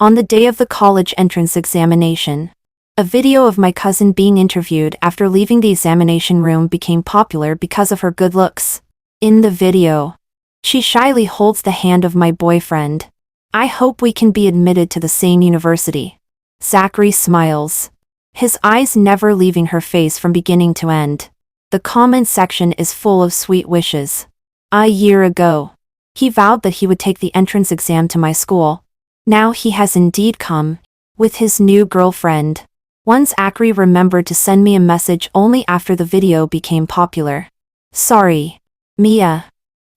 On the day of the college entrance examination, a video of my cousin being interviewed after leaving the examination room became popular because of her good looks. In the video, she shyly holds the hand of my boyfriend. "I hope we can be admitted to the same university." Zachary smiles, his eyes never leaving her face from beginning to end. The comment section is full of sweet wishes. A year ago, he vowed that he would take the entrance exam to my school. Now he has indeed come, with his new girlfriend. Once Zachary remembered to send me a message only after the video became popular. "Sorry, Mia.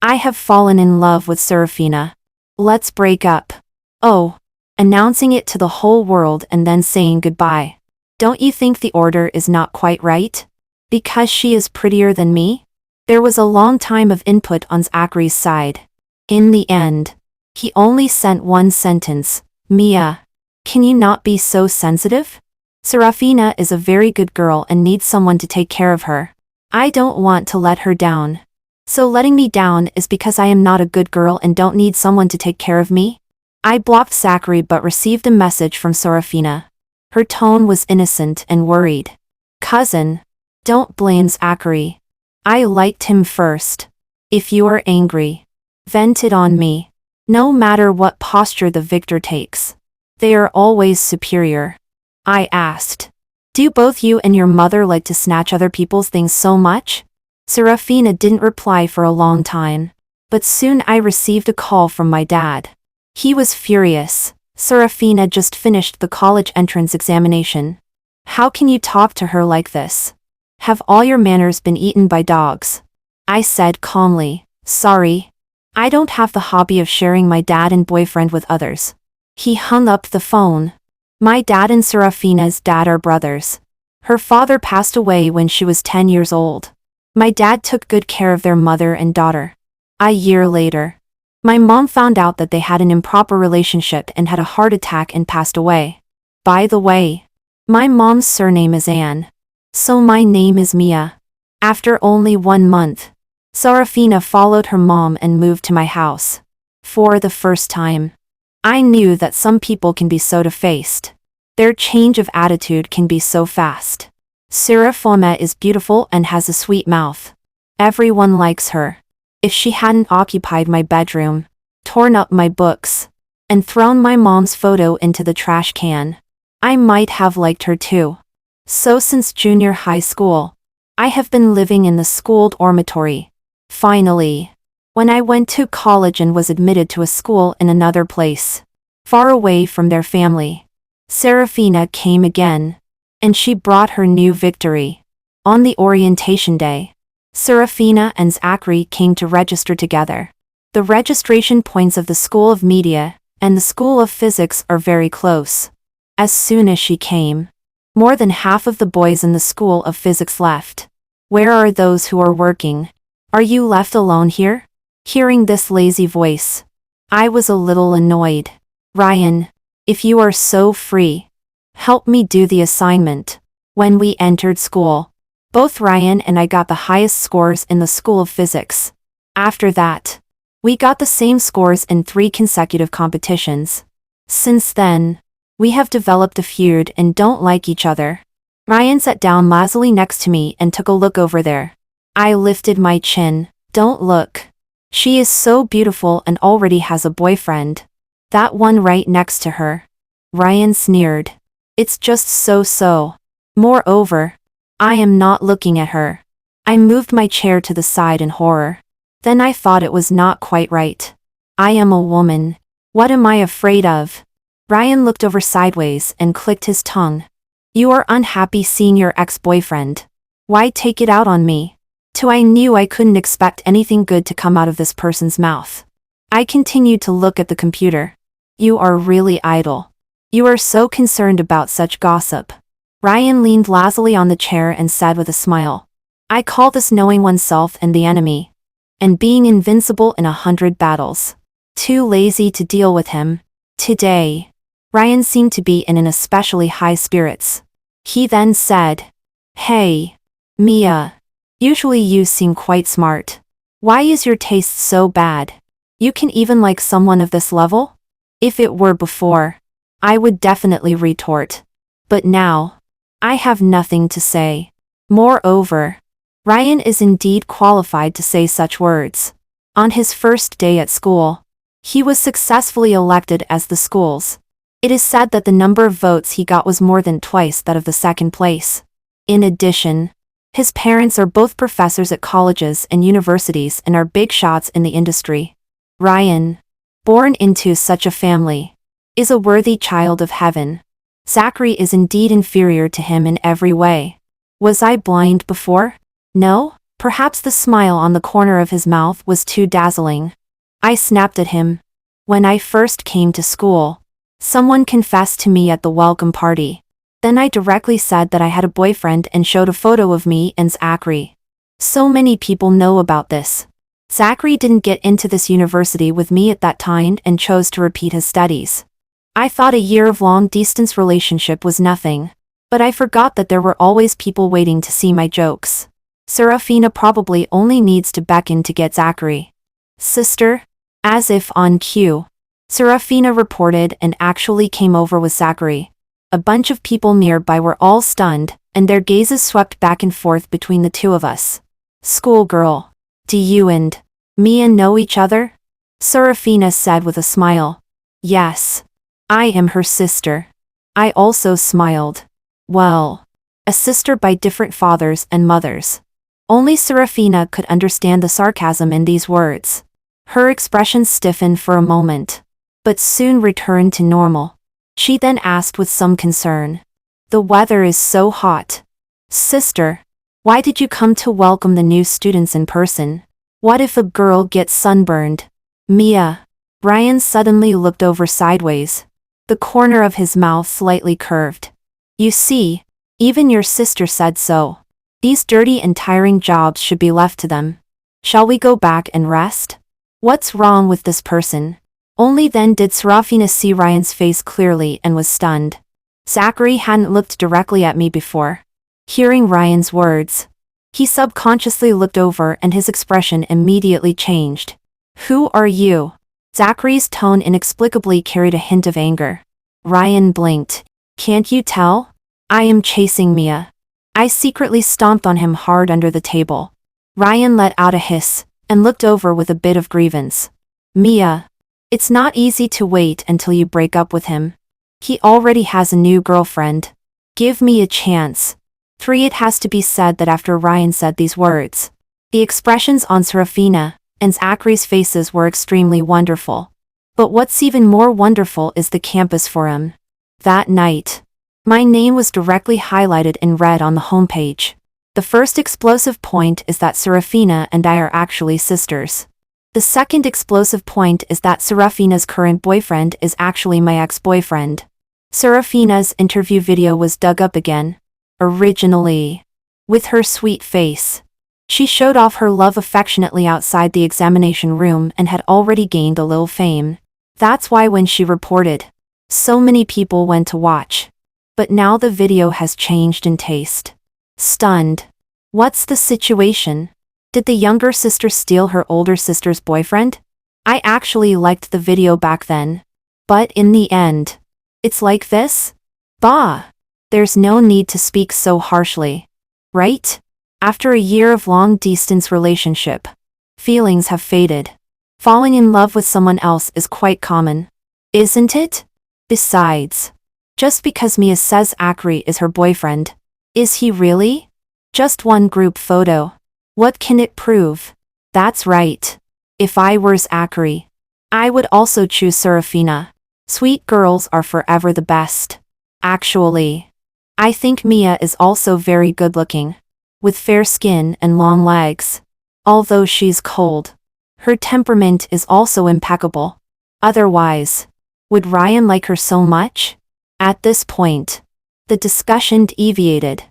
I have fallen in love with Serafina. Let's break up." Oh, announcing it to the whole world and then saying goodbye. Don't you think the order is not quite right? Because she is prettier than me? There was a long time of input on Zachary's side. In the end, he only sent one sentence: "Mia, can you not be so sensitive? Serafina is a very good girl and needs someone to take care of her. I don't want to let her down. So letting me down is because I am not a good girl and don't need someone to take care of me?" I blocked Zachary but received a message from Serafina. Her tone was innocent and worried. "Cousin, don't blame Zachary. I liked him first. If you are angry, vent it on me. No matter what posture the victor takes, they are always superior." I asked, "Do both you and your mother like to snatch other people's things so much?" Serafina didn't reply for a long time, but soon I received a call from my dad. He was furious. "Serafina just finished the college entrance examination. How can you talk to her like this? Have all your manners been eaten by dogs?" I said calmly, "Sorry. I don't have the hobby of sharing my dad and boyfriend with others." He hung up the phone. My dad and Serafina's dad are brothers. Her father passed away when she was 10 years old. My dad took good care of their mother and daughter. A year later, my mom found out that they had an improper relationship and had a heart attack and passed away. By the way, my mom's surname is Anne, so my name is Mia. After only 1 month, Serafina followed her mom and moved to my house. For the first time, I knew that some people can be so two-faced. Their change of attitude can be so fast. Serafina is beautiful and has a sweet mouth. Everyone likes her. If she hadn't occupied my bedroom, torn up my books, and thrown my mom's photo into the trash can, I might have liked her too. So since junior high school, I have been living in the school dormitory. Finally, when I went to college and was admitted to a school in another place, far away from their family, Serafina came again, and she brought her new victory. On the orientation day, Serafina and Zachary came to register together. The registration points of the School of Media and the School of Physics are very close. As soon as she came, more than half of the boys in the School of Physics left. "Where are those who are working? Are you left alone here?" Hearing this lazy voice, I was a little annoyed. "Ryan, if you are so free, help me do the assignment." When we entered school, both Ryan and I got the highest scores in the School of Physics. After that, we got the same scores in 3 consecutive competitions. Since then, we have developed a feud and don't like each other. Ryan sat down lazily next to me and took a look over there. I lifted my chin. "Don't look. She is so beautiful and already has a boyfriend. That one right next to her." Ryan sneered. "It's just so. Moreover, I am not looking at her." I moved my chair to the side in horror. Then I thought it was not quite right. I am a woman. What am I afraid of? Ryan looked over sideways and clicked his tongue. "You are unhappy seeing your ex-boyfriend. Why take it out on me?" I knew I couldn't expect anything good to come out of this person's mouth. I continued to look at the computer. "You are really idle. You are so concerned about such gossip." Ryan leaned lazily on the chair and said with a smile, "I call this knowing oneself and the enemy, and being invincible in 100 battles." Too lazy to deal with him. Today, Ryan seemed to be in an especially high spirits. He then said, "Hey, Mia. Usually you seem quite smart. Why is your taste so bad? You can even like someone of this level?" If it were before, I would definitely retort. But now, I have nothing to say. Moreover, Ryan is indeed qualified to say such words. On his first day at school, he was successfully elected as the school's. It is said that the number of votes he got was more than twice that of the second place. In addition, his parents are both professors at colleges and universities and are big shots in the industry. Ryan, born into such a family, is a worthy child of heaven. Zachary is indeed inferior to him in every way. Was I blind before? No, perhaps the smile on the corner of his mouth was too dazzling. I snapped at him. When I first came to school, someone confessed to me at the welcome party. Then I directly said that I had a boyfriend and showed a photo of me and Zachary. So many people know about this. Zachary didn't get into this university with me at that time and chose to repeat his studies. I thought a year of long-distance relationship was nothing. But I forgot that there were always people waiting to see my jokes. Serafina probably only needs to beckon to get Zachary. Sister? As if on cue, Serafina reported and actually came over with Zachary. A bunch of people nearby were all stunned, and their gazes swept back and forth between the two of us. Schoolgirl, do you and Mia know each other? Serafina said with a smile. Yes. I am her sister. I also smiled. Well, a sister by different fathers and mothers. Only Serafina could understand the sarcasm in these words. Her expression stiffened for a moment, but soon returned to normal. She then asked with some concern. The weather is so hot. Sister, why did you come to welcome the new students in person? What if a girl gets sunburned? Mia. Ryan suddenly looked over sideways. The corner of his mouth slightly curved. You see, even your sister said so. These dirty and tiring jobs should be left to them. Shall we go back and rest? What's wrong with this person? Only then did Serafina see Ryan's face clearly and was stunned. Zachary hadn't looked directly at me before. Hearing Ryan's words, he subconsciously looked over and his expression immediately changed. Who are you? Zachary's tone inexplicably carried a hint of anger. Ryan blinked. Can't you tell? I am chasing Mia. I secretly stomped on him hard under the table. Ryan let out a hiss and looked over with a bit of grievance. Mia. It's not easy to wait until you break up with him. He already has a new girlfriend. Give me a chance. 3. It has to be said that after Ryan said these words, the expressions on Serafina and Zachary's faces were extremely wonderful. But what's even more wonderful is the campus forum. That night, my name was directly highlighted in red on the homepage. The first explosive point is that Serafina and I are actually sisters. The second explosive point is that Serafina's current boyfriend is actually my ex-boyfriend. Serafina's interview video was dug up again. Originally, with her sweet face, she showed off her love affectionately outside the examination room and had already gained a little fame. That's why when she reported, so many people went to watch. But now the video has changed in taste. Stunned. What's the situation? Did the younger sister steal her older sister's boyfriend? I actually liked the video back then. But in the end, it's like this? Bah! There's no need to speak so harshly. Right? After a year of long-distance relationship, feelings have faded. Falling in love with someone else is quite common. Isn't it? Besides, just because Mia says Zachary is her boyfriend, is he really? Just one group photo. What can it prove? That's right. If I were Zachary, I would also choose Serafina. Sweet girls are forever the best. Actually, I think Mia is also very good-looking, with fair skin and long legs. Although she's cold, her temperament is also impeccable. Otherwise, would Ryan like her so much? At this point, the discussion deviated.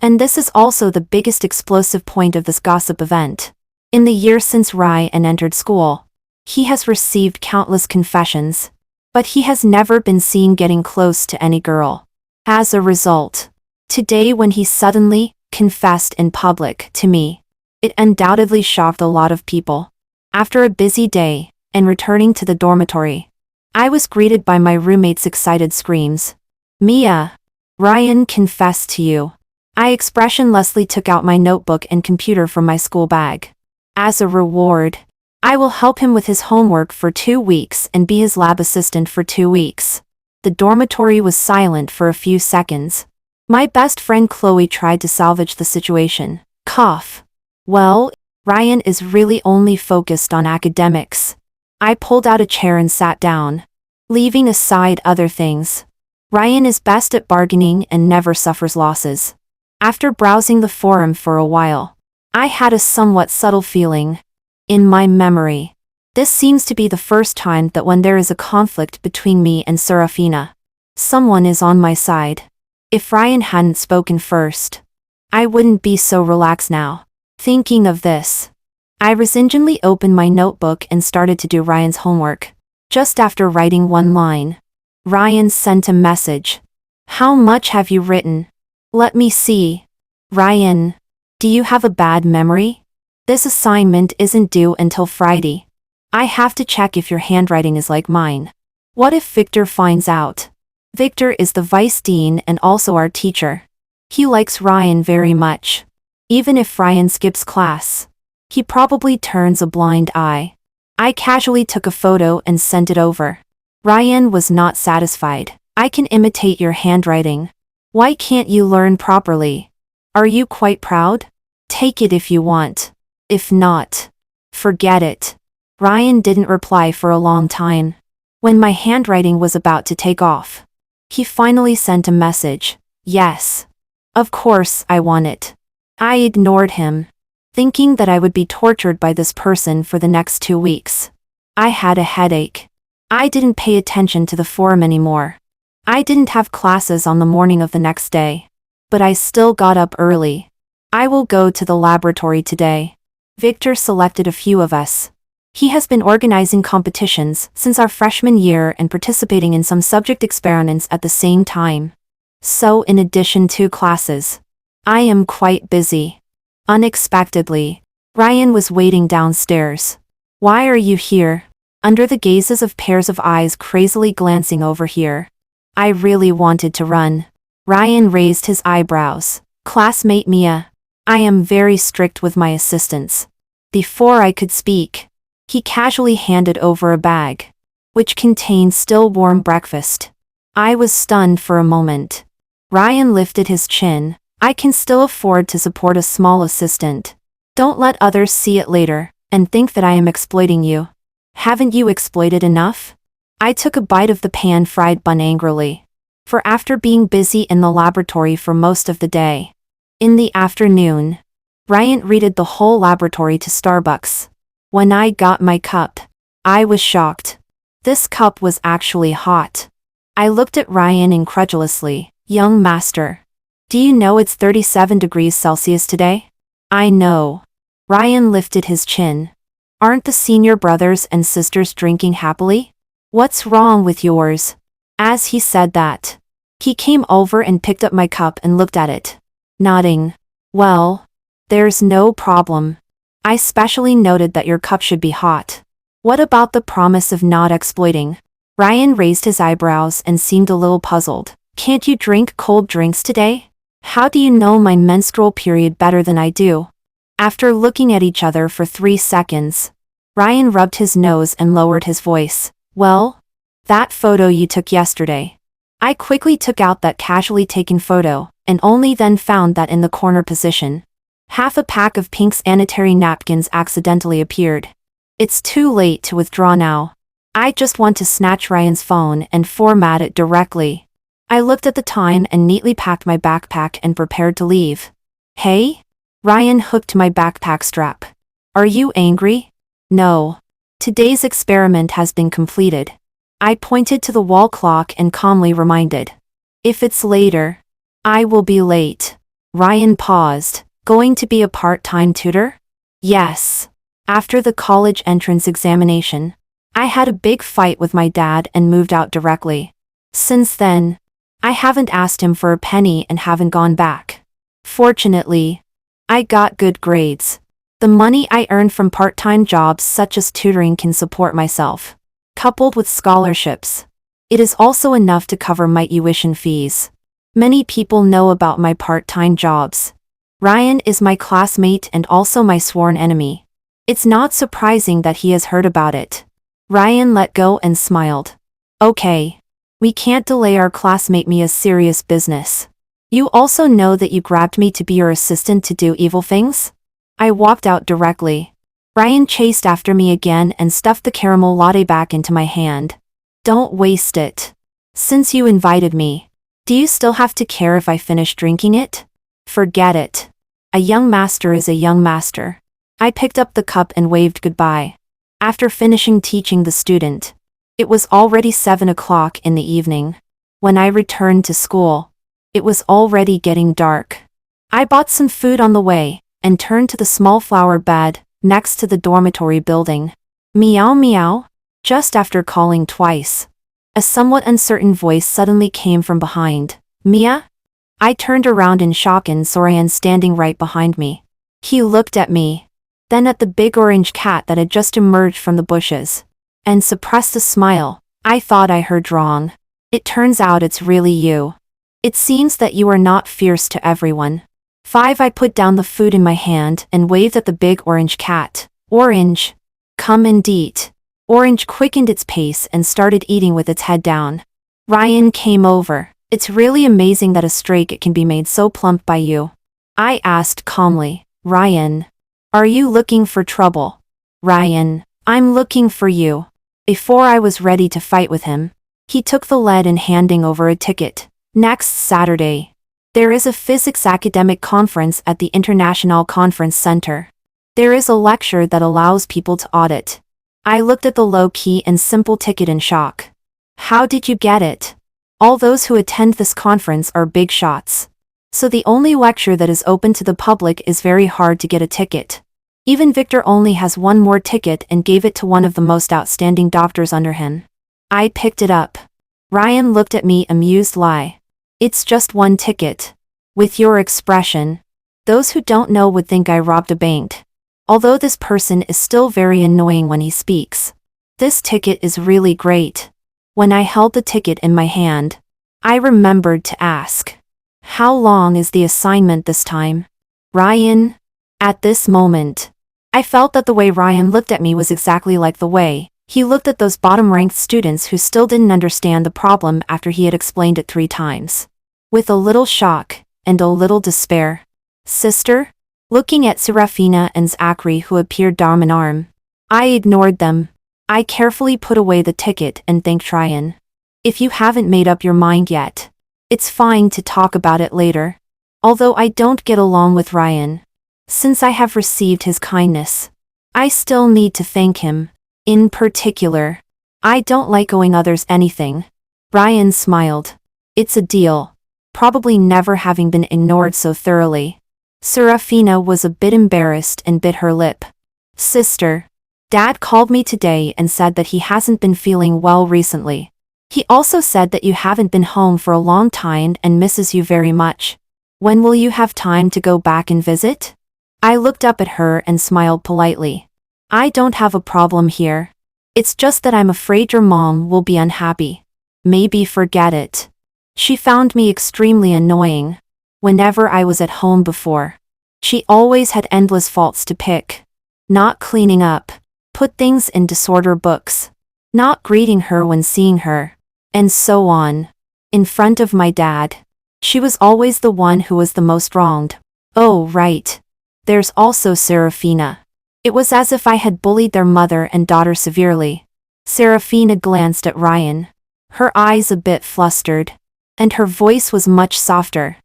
And this is also the biggest explosive point of this gossip event. In the year since Ryan entered school, he has received countless confessions, but he has never been seen getting close to any girl. As a result, today when he suddenly confessed in public to me, it undoubtedly shocked a lot of people. After a busy day, and returning to the dormitory, I was greeted by my roommate's excited screams. Mia! Ryan confessed to you. I expressionlessly took out my notebook and computer from my school bag. As a reward, I will help him with his homework for 2 weeks and be his lab assistant for 2 weeks. The dormitory was silent for a few seconds. My best friend Chloe tried to salvage the situation. Cough. Well, Ryan is really only focused on academics. I pulled out a chair and sat down, leaving aside other things. Ryan is best at bargaining and never suffers losses. After browsing the forum for a while, I had a somewhat subtle feeling. In my memory, this seems to be the first time that when there is a conflict between me and Serafina, someone is on my side. If Ryan hadn't spoken first, I wouldn't be so relaxed now. Thinking of this, I resignedly opened my notebook and started to do Ryan's homework. Just after writing one line, Ryan sent a message. How much have you written? Let me see. Ryan, do you have a bad memory? This assignment isn't due until Friday. I have to check if your handwriting is like mine. What if Victor finds out? Victor is the vice dean and also our teacher. He likes Ryan very much. Even if Ryan skips class, he probably turns a blind eye. I casually took a photo and sent it over. Ryan was not satisfied. I can imitate your handwriting. Why can't you learn properly? Are you quite proud? Take it if you want. If not, forget it. Ryan didn't reply for a long time. When my handwriting was about to take off, he finally sent a message. Yes. Of course I want it. I ignored him, thinking that I would be tortured by this person for the next 2 weeks. I had a headache. I didn't pay attention to the forum anymore. I didn't have classes on the morning of the next day, but I still got up early. I will go to the laboratory today. Victor selected a few of us. He has been organizing competitions since our freshman year and participating in some subject experiments at the same time. So in addition to classes, I am quite busy. Unexpectedly, Ryan was waiting downstairs. Why are you here? Under the gazes of pairs of eyes crazily glancing over here. I really wanted to run. Ryan raised his eyebrows. Classmate Mia, I am very strict with my assistants. Before I could speak, he casually handed over a bag, which contained still warm breakfast. I was stunned for a moment. Ryan lifted his chin. I can still afford to support a small assistant. Don't let others see it later and think that I am exploiting you. Haven't you exploited enough? I took a bite of the pan-fried bun angrily. For after being busy in the laboratory for most of the day, in the afternoon, Ryan raided the whole laboratory to Starbucks. When I got my cup, I was shocked. This cup was actually hot. I looked at Ryan incredulously. Young master, do you know it's 37 degrees Celsius today? I know. Ryan lifted his chin. Aren't the senior brothers and sisters drinking happily? What's wrong with yours? As he said that, he came over and picked up my cup and looked at it, nodding. Well, there's no problem. I specially noted that your cup should be hot. What about the promise of not exploiting? Ryan raised his eyebrows and seemed a little puzzled. Can't you drink cold drinks today? How do you know my menstrual period better than I do? After looking at each other for 3 seconds, Ryan rubbed his nose and lowered his voice. Well, that photo you took yesterday. I quickly took out that casually taken photo, and only then found that in the corner position, half a pack of pink sanitary napkins accidentally appeared. It's too late to withdraw now. I just want to snatch Ryan's phone and format it directly. I looked at the time and neatly packed my backpack and prepared to leave. Hey? Ryan hooked my backpack strap. Are you angry? No. Today's experiment has been completed. I pointed to the wall clock and calmly reminded. If it's later, I will be late. Ryan paused. Going to be a part-time tutor? Yes. After the college entrance examination, I had a big fight with my dad and moved out directly. Since then, I haven't asked him for a penny and haven't gone back. Fortunately, I got good grades. The money I earned from part-time jobs such as tutoring can support myself. coupled with scholarships. It is also enough to cover my tuition fees. Many people know about my part-time jobs. Ryan is my classmate and also my sworn enemy. It's not surprising that he has heard about it. Ryan let go and smiled. Okay. We can't delay our classmate Mia's serious business. You also know that you grabbed me to be your assistant to do evil things? I walked out directly. Ryan chased after me again and stuffed the caramel latte back into my hand. Don't waste it. Since you invited me, do you still have to care if I finish drinking it? Forget it. A young master is a young master. I picked up the cup and waved goodbye. After finishing teaching the student, it was already 7 o'clock in the evening. When I returned to school, it was already getting dark. I bought some food on the way and turned to the small flower bed next to the dormitory building. Meow meow. Just after calling twice, a somewhat uncertain voice suddenly came from behind. Mia? I turned around in shock and saw Ryan standing right behind me. He looked at me, then at the big orange cat that had just emerged from the bushes, and suppressed a smile. I thought I heard wrong. It turns out it's really you. It seems that you are not fierce to everyone. 5. I put down the food in my hand and waved at the big orange cat. Orange. Come and eat. Orange quickened its pace and started eating with its head down. Ryan came over. It's really amazing that a stray cat can be made so plump by you. I asked calmly. Ryan, are you looking for trouble? Ryan, I'm looking for you. Before I was ready to fight with him, he took the lead in handing over a ticket. Next Saturday, there is a physics academic conference at the International Conference Center. There is a lecture that allows people to audit. I looked at the low-key and simple ticket in shock. How did you get it? All those who attend this conference are big shots. So the only lecture that is open to the public is very hard to get a ticket. Even Victor only has one more ticket and gave it to one of the most outstanding doctors under him. I picked it up. Ryan looked at me amused. Lie. It's just one ticket. With your expression, those who don't know would think I robbed a bank. Although this person is still very annoying when he speaks. This ticket is really great. When I held the ticket in my hand, I remembered to ask, how long is the assignment this time? Ryan? At this moment, I felt that the way Ryan looked at me was exactly like the way he looked at those bottom-ranked students who still didn't understand the problem after he had explained it 3 times. With a little shock and a little despair. Sister? Looking at Serafina and Zachary who appeared arm in arm, I ignored them. I carefully put away the ticket and thanked Ryan. If you haven't made up your mind yet, it's fine to talk about it later. Although I don't get along with Ryan, since I have received his kindness, I still need to thank him. In particular, I don't like owing others anything. Ryan smiled. It's a deal. Probably never having been ignored so thoroughly. Serafina was a bit embarrassed and bit her lip. Sister, Dad called me today and said that he hasn't been feeling well recently. He also said that you haven't been home for a long time and misses you very much. When will you have time to go back and visit? I looked up at her and smiled politely. I don't have a problem here. It's just that I'm afraid your mom will be unhappy. Maybe forget it. She found me extremely annoying. Whenever I was at home before, she always had endless faults to pick. Not cleaning up, put things in disorder books, not greeting her when seeing her, and so on. In front of my dad, she was always the one who was the most wronged. Oh right. There's also Serafina. It was as if I had bullied their mother and daughter severely. Serafina glanced at Ryan, her eyes a bit flustered, and her voice was much softer.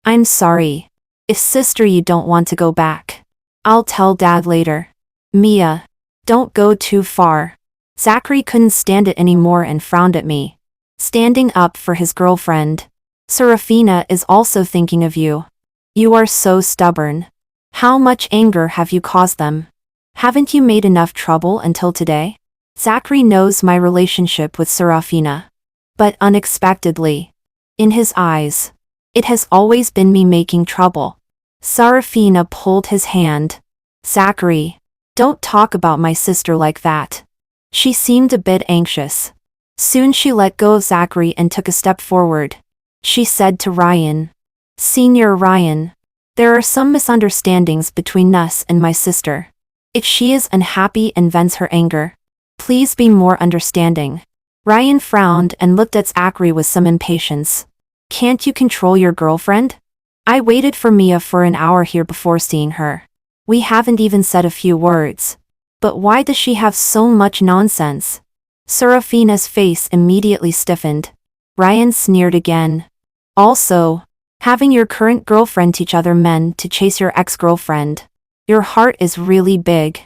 I'm sorry. If sister you don't want to go back, I'll tell Dad later. Mia, don't go too far. Zachary couldn't stand it anymore and frowned at me, standing up for his girlfriend. Serafina is also thinking of you. You are so stubborn. How much anger have you caused them? Haven't you made enough trouble until today? Zachary knows my relationship with Serafina. But unexpectedly, in his eyes, it has always been me making trouble. Serafina pulled his hand. Zachary, don't talk about my sister like that. She seemed a bit anxious. Soon she let go of Zachary and took a step forward. She said to Ryan, "Senior Ryan, there are some misunderstandings between us and my sister. If she is unhappy and vents her anger, please be more understanding." Ryan frowned and looked at Zachary with some impatience. "Can't you control your girlfriend? I waited for Mia for an hour here before seeing her. We haven't even said a few words. But why does she have so much nonsense?" Serafina's face immediately stiffened. Ryan sneered again. "Also, having your current girlfriend teach other men to chase your ex-girlfriend. Your heart is really big."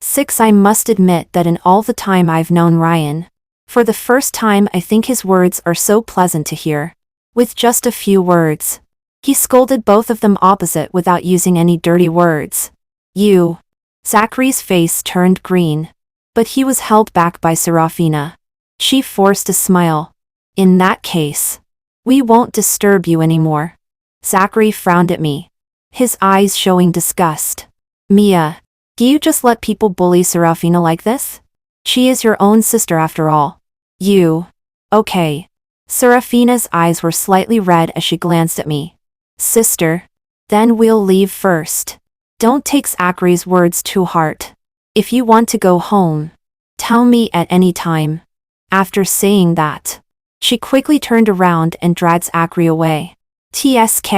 6. I must admit that in all the time I've known Ryan, for the first time I think his words are so pleasant to hear. With just a few words, he scolded both of them opposite without using any dirty words. "You." Zachary's face turned green, but he was held back by Serafina. She forced a smile. "In that case, we won't disturb you anymore." Zachary frowned at me, his eyes showing disgust. "Mia, do you just let people bully Serafina like this? She is your own sister after all." "You." "Okay." Serafina's eyes were slightly red as she glanced at me. "Sister? Then we'll leave first. Don't take Zachary's words to heart. If you want to go home, tell me at any time." After saying that, she quickly turned around and dragged Zachary away. "Tsk.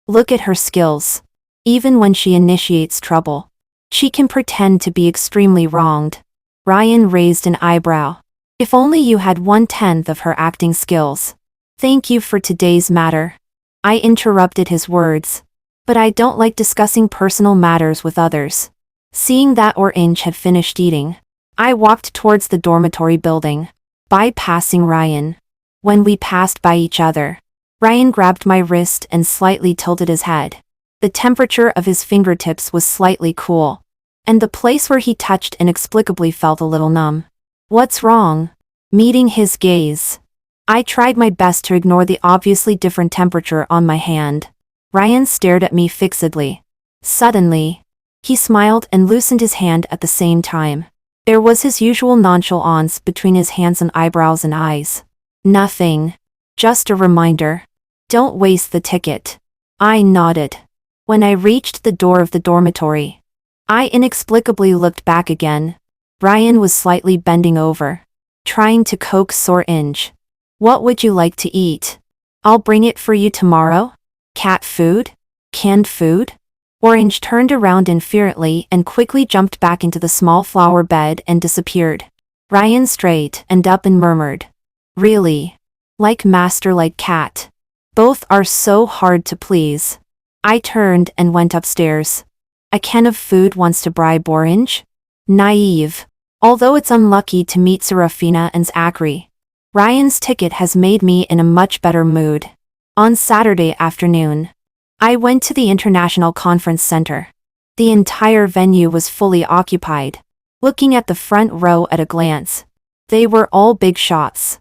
Look at her skills. Even when she initiates trouble, she can pretend to be extremely wronged." Ryan raised an eyebrow. "If only you had 1/10 of her acting skills." "Thank you for today's matter." I interrupted his words. "But I don't like discussing personal matters with others." Seeing that Orange had finished eating, I walked towards the dormitory building, bypassing Ryan. When we passed by each other, Ryan grabbed my wrist and slightly tilted his head. The temperature of his fingertips was slightly cool, and the place where he touched inexplicably felt a little numb. "What's wrong?" Meeting his gaze, I tried my best to ignore the obviously different temperature on my hand. Ryan stared at me fixedly. Suddenly, he smiled and loosened his hand at the same time. There was his usual nonchalance between his handsome eyebrows and eyes. "Nothing. Just a reminder. Don't waste the ticket." I nodded. When I reached the door of the dormitory, I inexplicably looked back again. Ryan was slightly bending over, trying to coax Orange. "What would you like to eat? I'll bring it for you tomorrow." "Cat food? Canned food?" Orange turned around inferently and quickly jumped back into the small flower bed and disappeared. Ryan straightened up and murmured, "Really? Like master like cat. Both are so hard to please." I turned and went upstairs. A can of food wants to bribe Orange? Naive. Although it's unlucky to meet Serafina and Zachary, Ryan's ticket has made me in a much better mood. On Saturday afternoon, I went to the International Conference Center. The entire venue was fully occupied. Looking at the front row at a glance, they were all big shots.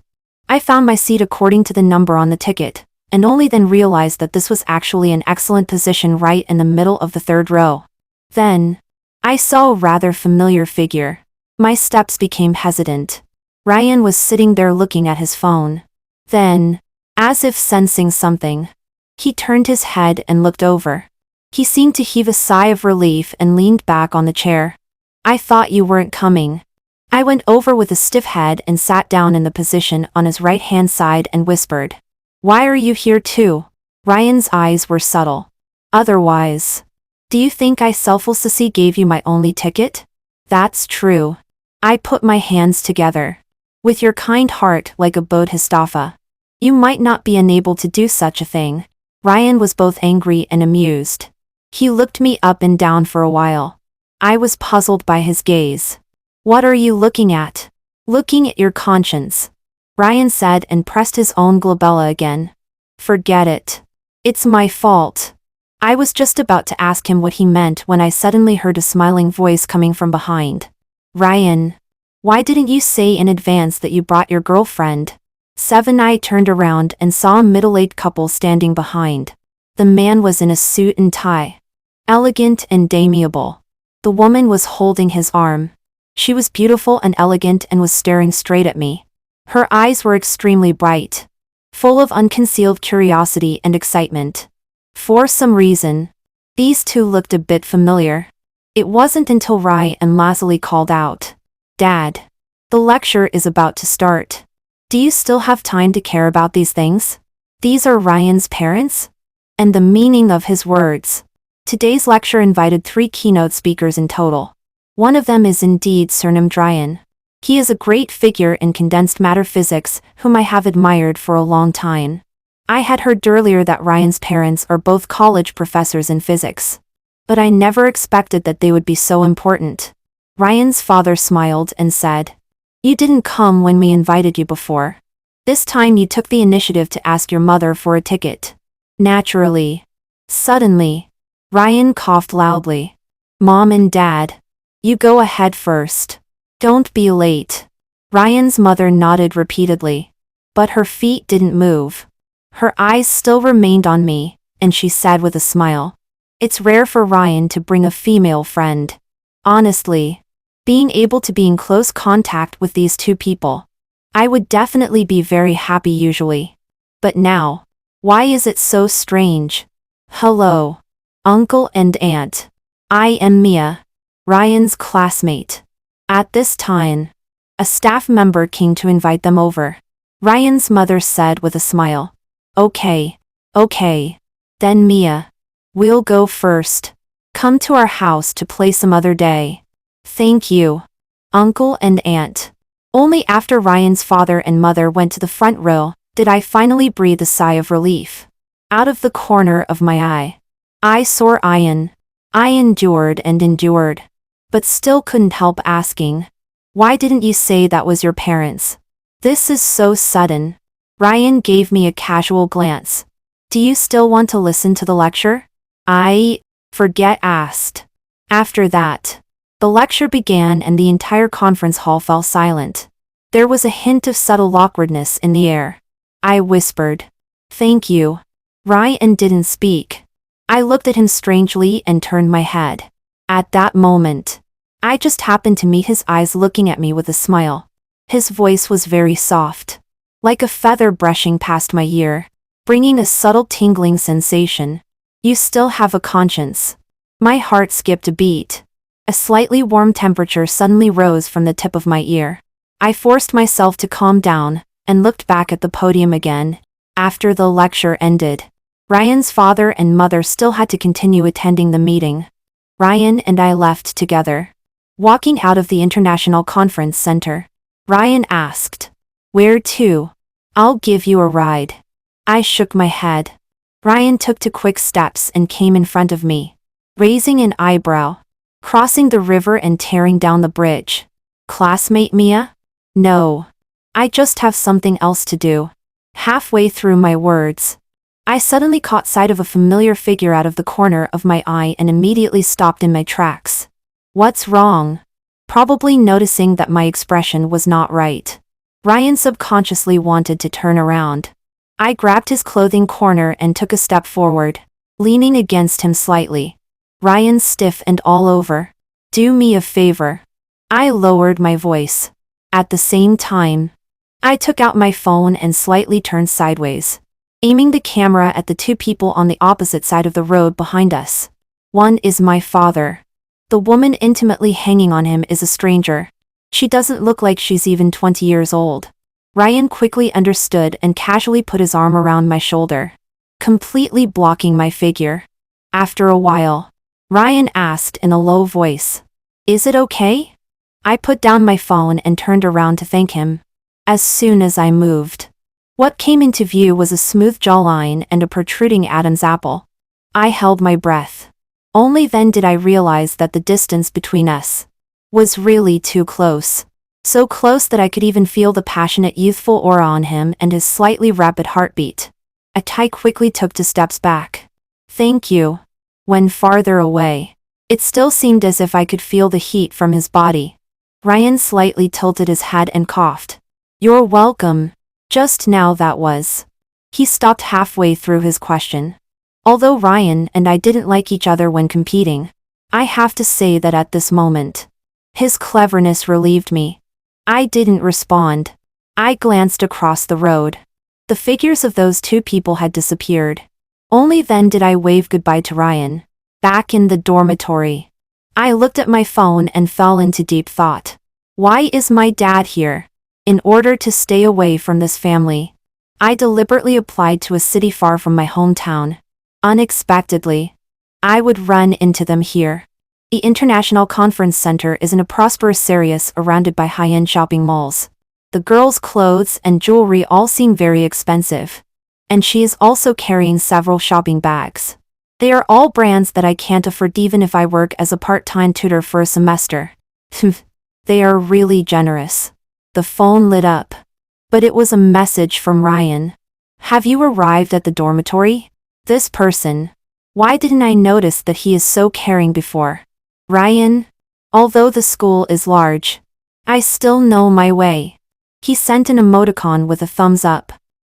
I found my seat according to the number on the ticket, and only then realized that this was actually an excellent position right in the middle of the third row. Then, I saw a rather familiar figure. My steps became hesitant. Ryan was sitting there looking at his phone. Then, as if sensing something, he turned his head and looked over. He seemed to heave a sigh of relief and leaned back on the chair. "I thought you weren't coming." I went over with a stiff head and sat down in the position on his right-hand side and whispered, "Why are you here too?" Ryan's eyes were subtle. "Otherwise, do you think I selflessly gave you my only ticket?" "That's true." I put my hands together. "With your kind heart like a bodhisattva, you might not be unable to do such a thing." Ryan was both angry and amused. He looked me up and down for a while. I was puzzled by his gaze. "What are you looking at?" "Looking at your conscience," Ryan said and pressed his own glabella again. "Forget it. It's my fault." I was just about to ask him what he meant when I suddenly heard a smiling voice coming from behind. "Ryan, why didn't you say in advance that you brought your girlfriend?" 7. I turned around and saw a middle-aged couple standing behind. The man was in a suit and tie, elegant and amiable. The woman was holding his arm. She was beautiful and elegant and was staring straight at me. Her eyes were extremely bright, full of unconcealed curiosity and excitement. For some reason, these two looked a bit familiar. It wasn't until Ryan and Lazuli called out, "Dad, the lecture is about to start. Do you still have time to care about these things? These are Ryan's parents?" And the meaning of his words. Today's lecture invited 3 keynote speakers in total. One of them is indeed surnamed Ryan. He is a great figure in condensed matter physics whom I have admired for a long time. I had heard earlier that Ryan's parents are both college professors in physics. But I never expected that they would be so important. Ryan's father smiled and said, "You didn't come when we invited you before. This time you took the initiative to ask your mother for a ticket." Naturally. Suddenly, Ryan coughed loudly. "Mom and Dad, you go ahead first. Don't be late." Ryan's mother nodded repeatedly. But her feet didn't move. Her eyes still remained on me, and she said with a smile, "It's rare for Ryan to bring a female friend. Honestly, being able to be in close contact with these two people, I would definitely be very happy usually. But now, why is it so strange? Hello, Uncle and Aunt. I am Mia, Ryan's classmate." At this time, a staff member came to invite them over. Ryan's mother said with a smile, Okay. Then Mia, we'll go first. Come to our house to play some other day." "Thank you, Uncle and Aunt." Only after Ryan's father and mother went to the front row did I finally breathe a sigh of relief. Out of the corner of my eye, I saw Ian. I endured and endured, but still couldn't help asking, "Why didn't you say that was your parents? This is so sudden." Ryan gave me a casual glance. "Do you still want to listen to the lecture?" I asked. After that, the lecture began and the entire conference hall fell silent. There was a hint of subtle awkwardness in the air. I whispered, "Thank you." Ryan didn't speak. I looked at him strangely and turned my head. At that moment, I just happened to meet his eyes looking at me with a smile. His voice was very soft, like a feather brushing past my ear, bringing a subtle tingling sensation. "You still have a conscience." My heart skipped a beat. A slightly warm temperature suddenly rose from the tip of my ear. I forced myself to calm down and looked back at the podium again. After the lecture ended, Ryan's father and mother still had to continue attending the meeting. Ryan and I left together. Walking out of the International Conference Center, Ryan asked, "Where to?" "I'll give you a ride." I shook my head. Ryan took 2 quick steps and came in front of me, raising an eyebrow. "Crossing the river and tearing down the bridge. Classmate Mia?" "No. I just have something else to do." Halfway through my words, I suddenly caught sight of a familiar figure out of the corner of my eye and immediately stopped in my tracks. "What's wrong?" Probably noticing that my expression was not right, Ryan subconsciously wanted to turn around. I grabbed his clothing corner and took a step forward, leaning against him slightly. "Ryan, stiff and all over. Do me a favor." I lowered my voice. At the same time, I took out my phone and slightly turned sideways, aiming the camera at the 2 people on the opposite side of the road behind us. One is my father. The woman intimately hanging on him is a stranger. She doesn't look like she's even 20 years old. Ryan quickly understood and casually put his arm around my shoulder, completely blocking my figure. After a while, Ryan asked in a low voice, "Is it okay?" I put down my phone and turned around to thank him. As soon as I moved, what came into view was a smooth jawline and a protruding Adam's apple. I held my breath. Only then did I realize that the distance between us was really too close. So close that I could even feel the passionate youthful aura on him and his slightly rapid heartbeat. I quickly took 2 steps back. "Thank you." When farther away, it still seemed as if I could feel the heat from his body. Ryan slightly tilted his head and coughed. "You're welcome." Just now that was. He stopped halfway through his question. Although Ryan and I didn't like each other when competing, I have to say that at this moment, His cleverness relieved me. I didn't respond. I glanced across the road. The figures of those two people had disappeared. Only then did I wave goodbye to Ryan. Back in the dormitory, I looked at my phone and fell into deep thought. Why is my dad here? In order to stay away from this family, I deliberately applied to a city far from my hometown. Unexpectedly, I would run into them here. The International Conference Center is in a prosperous area surrounded by high-end shopping malls. The girls' clothes and jewelry all seem very expensive. And she is also carrying several shopping bags. They are all brands that I can't afford even if I work as a part-time tutor for a semester. They are really generous. The phone lit up. But it was a message from Ryan. Have you arrived at the dormitory? This person. Why didn't I notice that he is so caring before? Ryan, although the school is large, I still know my way. He sent an emoticon with a thumbs up.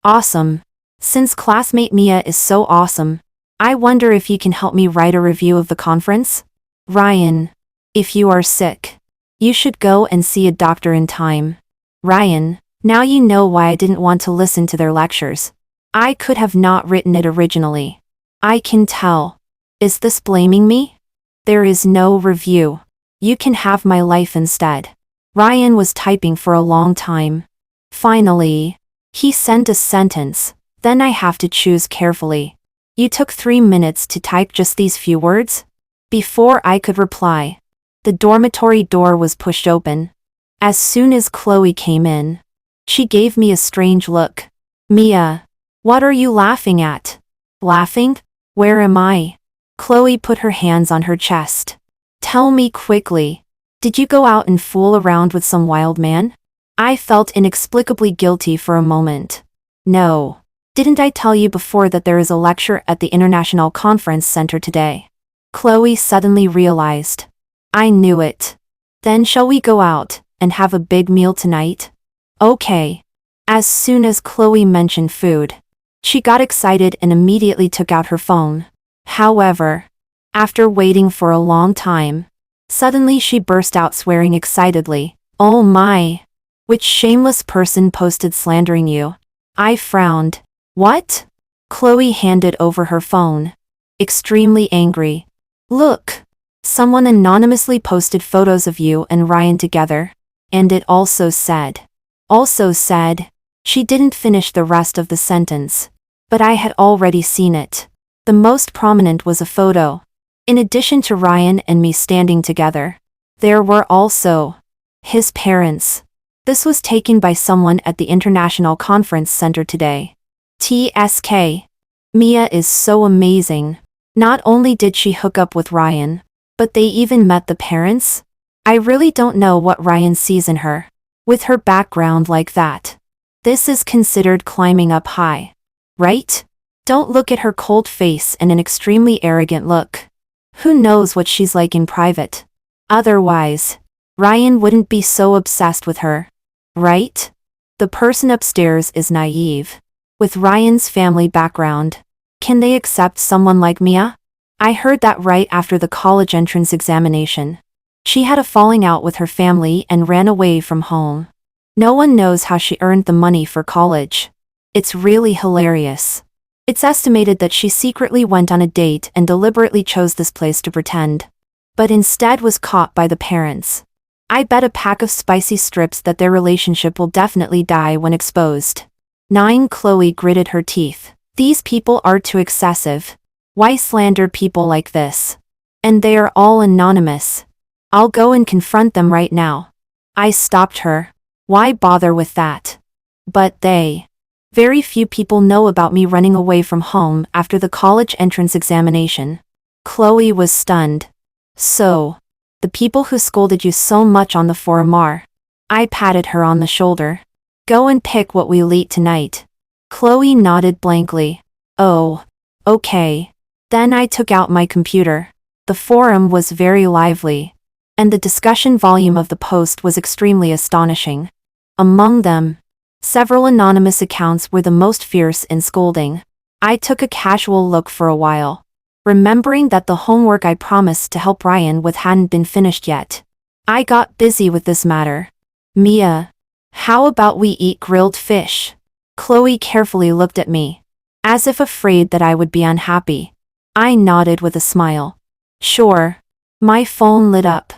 Awesome. Since classmate Mia is so awesome, I wonder if you can help me write a review of the conference? Ryan, if you are sick, you should go and see a doctor in time. Ryan, now you know why I didn't want to listen to their lectures. I could have not written it originally. I can tell. Is this blaming me? There is no review. You can have my life instead. Ryan was typing for a long time. Finally, he sent a sentence. Then I have to choose carefully. You took 3 minutes to type just these few words? Before I could reply, the dormitory door was pushed open. As soon as Chloe came in, she gave me a strange look. Mia, what are you laughing at? Laughing? Where am I? Chloe put her hands on her chest. Tell me quickly. Did you go out and fool around with some wild man? I felt inexplicably guilty for a moment. No. Didn't I tell you before that there is a lecture at the International Conference Center today? Chloe suddenly realized. I knew it. Then shall we go out and have a big meal tonight? Okay. As soon as Chloe mentioned food, she got excited and immediately took out her phone. However, after waiting for a long time, suddenly she burst out swearing excitedly. Oh my! Which shameless person posted slandering you? I frowned. What? Chloe handed over her phone. Extremely angry. Look! Someone anonymously posted photos of you and Ryan together. And it also said. She didn't finish the rest of the sentence. But I had already seen it. The most prominent was a photo. In addition to Ryan and me standing together, there were also his parents. This was taken by someone at the International Conference Center today. TSK. Mia is so amazing. Not only did she hook up with Ryan, but they even met the parents? I really don't know what Ryan sees in her. With her background like that. This is considered climbing up high. Right? Don't look at her cold face and an extremely arrogant look. Who knows what she's like in private? Otherwise, Ryan wouldn't be so obsessed with her. Right? The person upstairs is naive. With Ryan's family background, can they accept someone like Mia? I heard that right after the college entrance examination. She had a falling out with her family and ran away from home. No one knows how she earned the money for college. It's really hilarious. It's estimated that she secretly went on a date and deliberately chose this place to pretend. But instead was caught by the parents. I bet a pack of spicy strips that their relationship will definitely die when exposed. 9. Chloe gritted her teeth. These people are too excessive. Why slander people like this? And they are all anonymous. I'll go and confront them right now. I stopped her. Why bother with that? But they. Very few people know about me running away from home after the college entrance examination. Chloe was stunned. So, the people who scolded you so much on the forum are. I patted her on the shoulder. Go and pick what we'll eat tonight. Chloe nodded blankly. Oh, okay. Then I took out my computer. The forum was very lively. And the discussion volume of the post was extremely astonishing. Among them, several anonymous accounts were the most fierce in scolding. I took a casual look for a while, remembering that the homework I promised to help Ryan with hadn't been finished yet. I got busy with this matter. Mia, how about we eat grilled fish? Chloe carefully looked at me, as if afraid that I would be unhappy. I nodded with a smile. Sure. My phone lit up.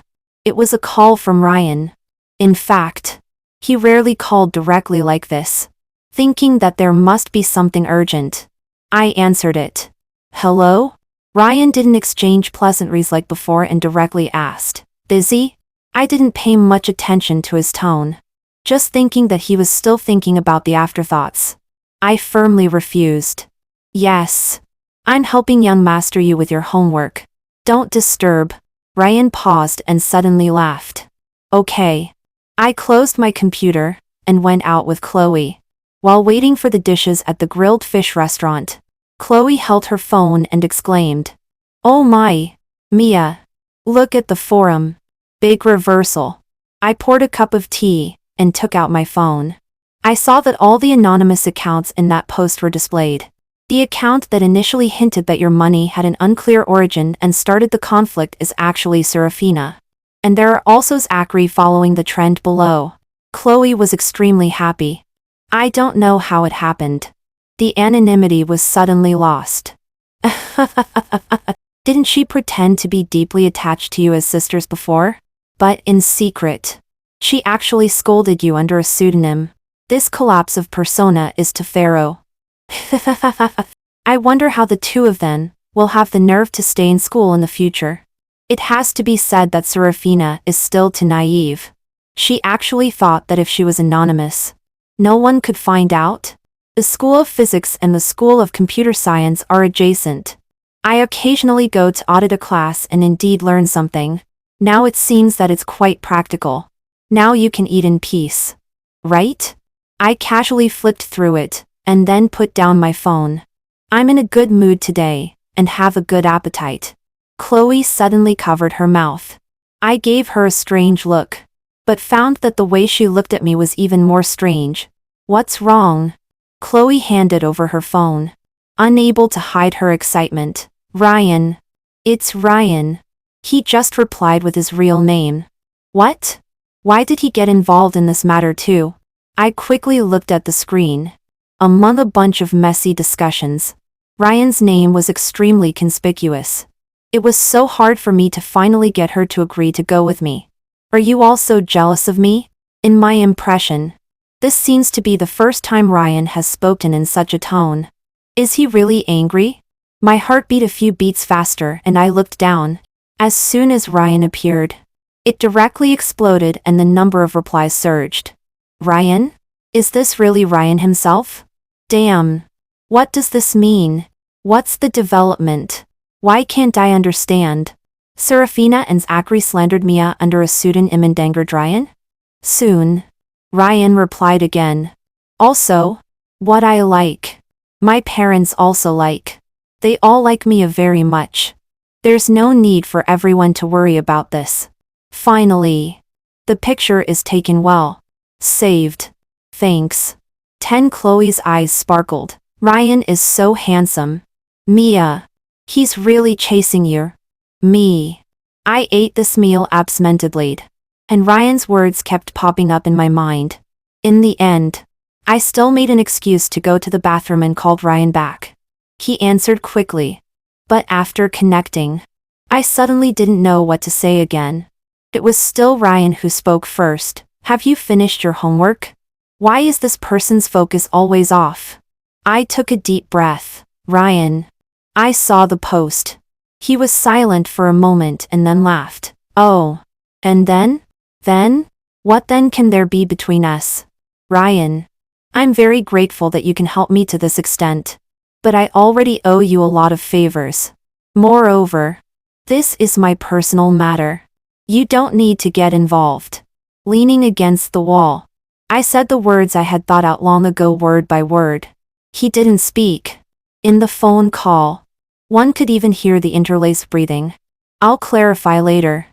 It was a call from Ryan. In fact, he rarely called directly like this. Thinking that there must be something urgent, I answered it. Hello? Ryan didn't exchange pleasantries like before and directly asked, busy? I didn't pay much attention to his tone, just thinking that he was still thinking about the afterthoughts. I firmly refused. Yes. I'm helping young master you with your homework. Don't disturb. Ryan paused and suddenly laughed. Okay. I closed my computer and went out with Chloe. While waiting for the dishes at the grilled fish restaurant, Chloe held her phone and exclaimed, "Oh my, Mia. Look at the forum. Big reversal." I poured a cup of tea and took out my phone. I saw that all the anonymous accounts in that post were displayed. The account that initially hinted that your money had an unclear origin and started the conflict is actually Serafina. And there are also Zachary following the trend below. Chloe was extremely happy. I don't know how it happened. The anonymity was suddenly lost. Didn't she pretend to be deeply attached to you as sisters before? But in secret. She actually scolded you under a pseudonym. This collapse of persona is to Pharaoh. I wonder how the two of them will have the nerve to stay in school in the future. It has to be said that Serafina is still too naive. She actually thought that if she was anonymous, no one could find out. The School of Physics and the School of Computer Science are adjacent. I occasionally go to audit a class and indeed learn something. Now it seems that it's quite practical. Now you can eat in peace. Right? I casually flipped through it, and then put down my phone. I'm in a good mood today, and have a good appetite. Chloe suddenly covered her mouth. I gave her a strange look, but found that the way she looked at me was even more strange. What's wrong? Chloe handed over her phone, unable to hide her excitement. Ryan. It's Ryan. He just replied with his real name. What? Why did he get involved in this matter too? I quickly looked at the screen. Among a bunch of messy discussions, Ryan's name was extremely conspicuous. It was so hard for me to finally get her to agree to go with me. Are you all so jealous of me? In my impression, this seems to be the first time Ryan has spoken in such a tone. Is he really angry? My heart beat a few beats faster and I looked down. As soon as Ryan appeared, it directly exploded and the number of replies surged. Ryan? Is this really Ryan himself? Damn. What does this mean? What's the development? Why can't I understand? Serafina and Zachary slandered Mia under a pseudonym and angered Ryan? Soon. Ryan replied again. Also, what I like. My parents also like. They all like Mia very much. There's no need for everyone to worry about this. Finally. The picture is taken well. Saved. Thanks. 10 Chloe's eyes sparkled. Ryan is so handsome. Mia. He's really chasing you. Me. I ate this meal absentmindedly. And Ryan's words kept popping up in my mind. In the end, I still made an excuse to go to the bathroom and called Ryan back. He answered quickly. But after connecting, I suddenly didn't know what to say again. It was still Ryan who spoke first. Have you finished your homework? Why is this person's focus always off? I took a deep breath. Ryan. I saw the post. He was silent for a moment and then laughed. Oh. And then? Then? What then can there be between us? Ryan. I'm very grateful that you can help me to this extent. But I already owe you a lot of favors. Moreover, this is my personal matter. You don't need to get involved. Leaning against the wall, I said the words I had thought out long ago word by word. He didn't speak. In the phone call, one could even hear the interlaced breathing. I'll clarify later.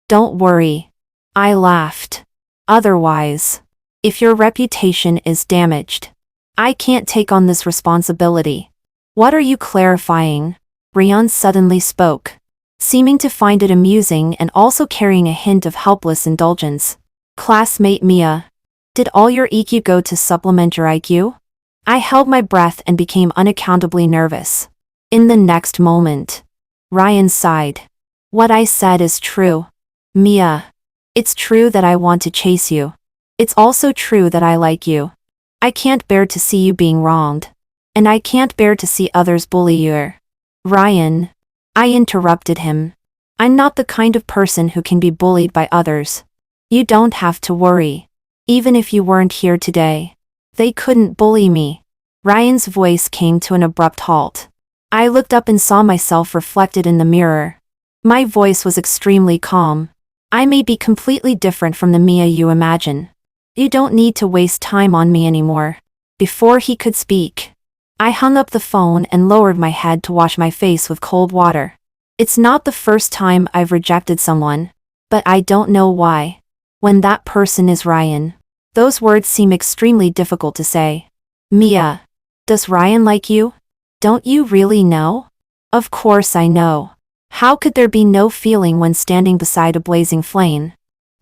Don't worry. I laughed. Otherwise, if your reputation is damaged, I can't take on this responsibility. What are you clarifying? Ryan suddenly spoke. seeming to find it amusing and also carrying a hint of helpless indulgence. Classmate Mia. Did all your EQ go to supplement your IQ? I held my breath and became unaccountably nervous. In the next moment, Ryan sighed. What I said is true. Mia. It's true that I want to chase you. It's also true that I like you. I can't bear to see you being wronged. And I can't bear to see others bully you. Ryan. I interrupted him. I'm not the kind of person who can be bullied by others. You don't have to worry. Even if you weren't here today, they couldn't bully me. Ryan's voice came to an abrupt halt. I looked up and saw myself reflected in the mirror. My voice was extremely calm. I may be completely different from the Mia you imagine. You don't need to waste time on me anymore. Before he could speak, I hung up the phone and lowered my head to wash my face with cold water. It's not the first time I've rejected someone, but I don't know why. When that person is Ryan, those words seem extremely difficult to say. Mia. Does Ryan like you? Don't you really know? Of course I know. How could there be no feeling when standing beside a blazing flame?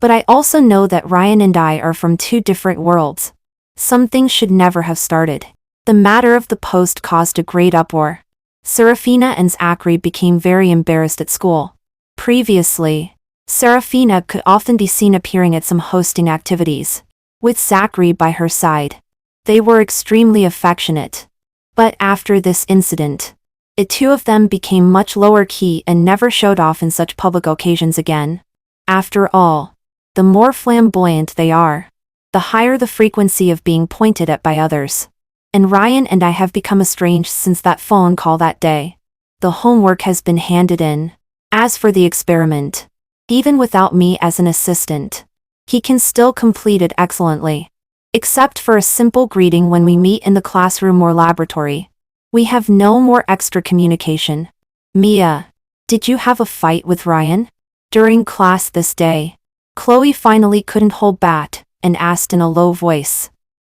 But I also know that Ryan and I are from two different worlds. Some things should never have started. The matter of the post caused a great uproar. Serafina and Zachary became very embarrassed at school. Previously, Serafina could often be seen appearing at some hosting activities, with Zachary by her side. They were extremely affectionate. But after this incident, the two of them became much lower key and never showed off in such public occasions again. After all, the more flamboyant they are, the higher the frequency of being pointed at by others. And Ryan and I have become estranged since that phone call that day. The homework has been handed in. As for the experiment, even without me as an assistant, he can still complete it excellently. Except for a simple greeting when we meet in the classroom or laboratory. We have no more extra communication. Mia. Did you have a fight with Ryan? During class this day, Chloe finally couldn't hold back and asked in a low voice.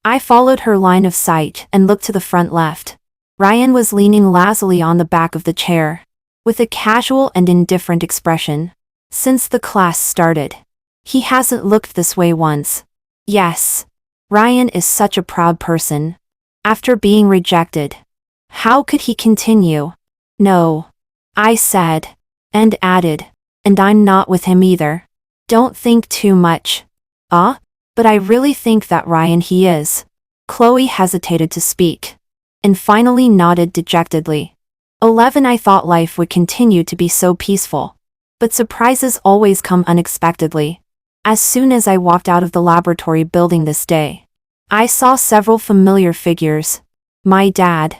I followed her line of sight and looked to the front left. Ryan was leaning lazily on the back of the chair, with a casual and indifferent expression. Since the class started, he hasn't looked this way once. Yes. Ryan is such a proud person. After being rejected, how could he continue? No. I said. And added. And I'm not with him either. Don't think too much. But I really think that Ryan he is. Chloe hesitated to speak, and finally nodded dejectedly. 11 I thought life would continue to be so peaceful. But surprises always come unexpectedly. As soon as I walked out of the laboratory building this day, I saw several familiar figures. My dad.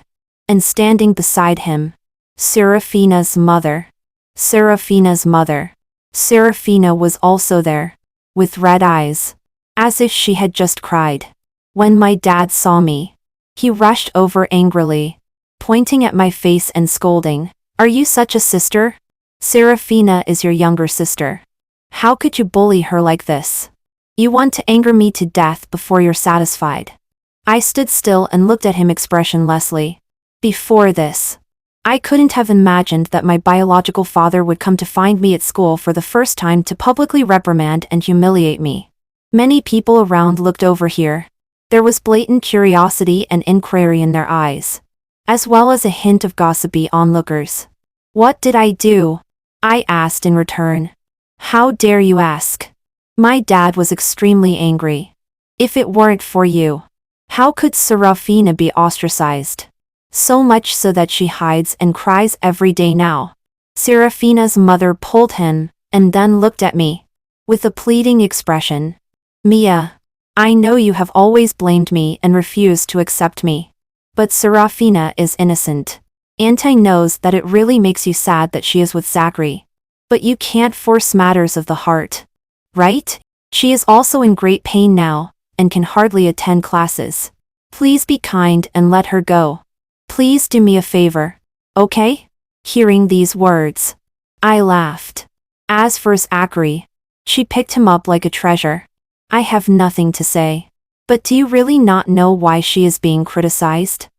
And standing beside him, Serafina's mother. Serafina's mother. Serafina was also there, with red eyes, as if she had just cried. When my dad saw me, he rushed over angrily, pointing at my face and scolding, "Are you such a sister? Serafina is your younger sister. How could you bully her like this? You want to anger me to death before you're satisfied." I stood still and looked at him expressionlessly. Before this, I couldn't have imagined that my biological father would come to find me at school for the first time to publicly reprimand and humiliate me. Many people around looked over here. There was blatant curiosity and inquiry in their eyes, as well as a hint of gossipy onlookers. What did I do? I asked in return. How dare you ask? My dad was extremely angry. If it weren't for you, how could Serafina be ostracized? So much so that she hides and cries every day now. Serafina's mother pulled him, and then looked at me, with a pleading expression. Mia, I know you have always blamed me and refused to accept me. But Serafina is innocent. Auntie knows that it really makes you sad that she is with Zachary. But you can't force matters of the heart. Right? She is also in great pain now, and can hardly attend classes. Please be kind and let her go. Please do me a favor. Okay? Hearing these words, I laughed. As for Zachary, she picked him up like a treasure. I have nothing to say. But do you really not know why she is being criticized?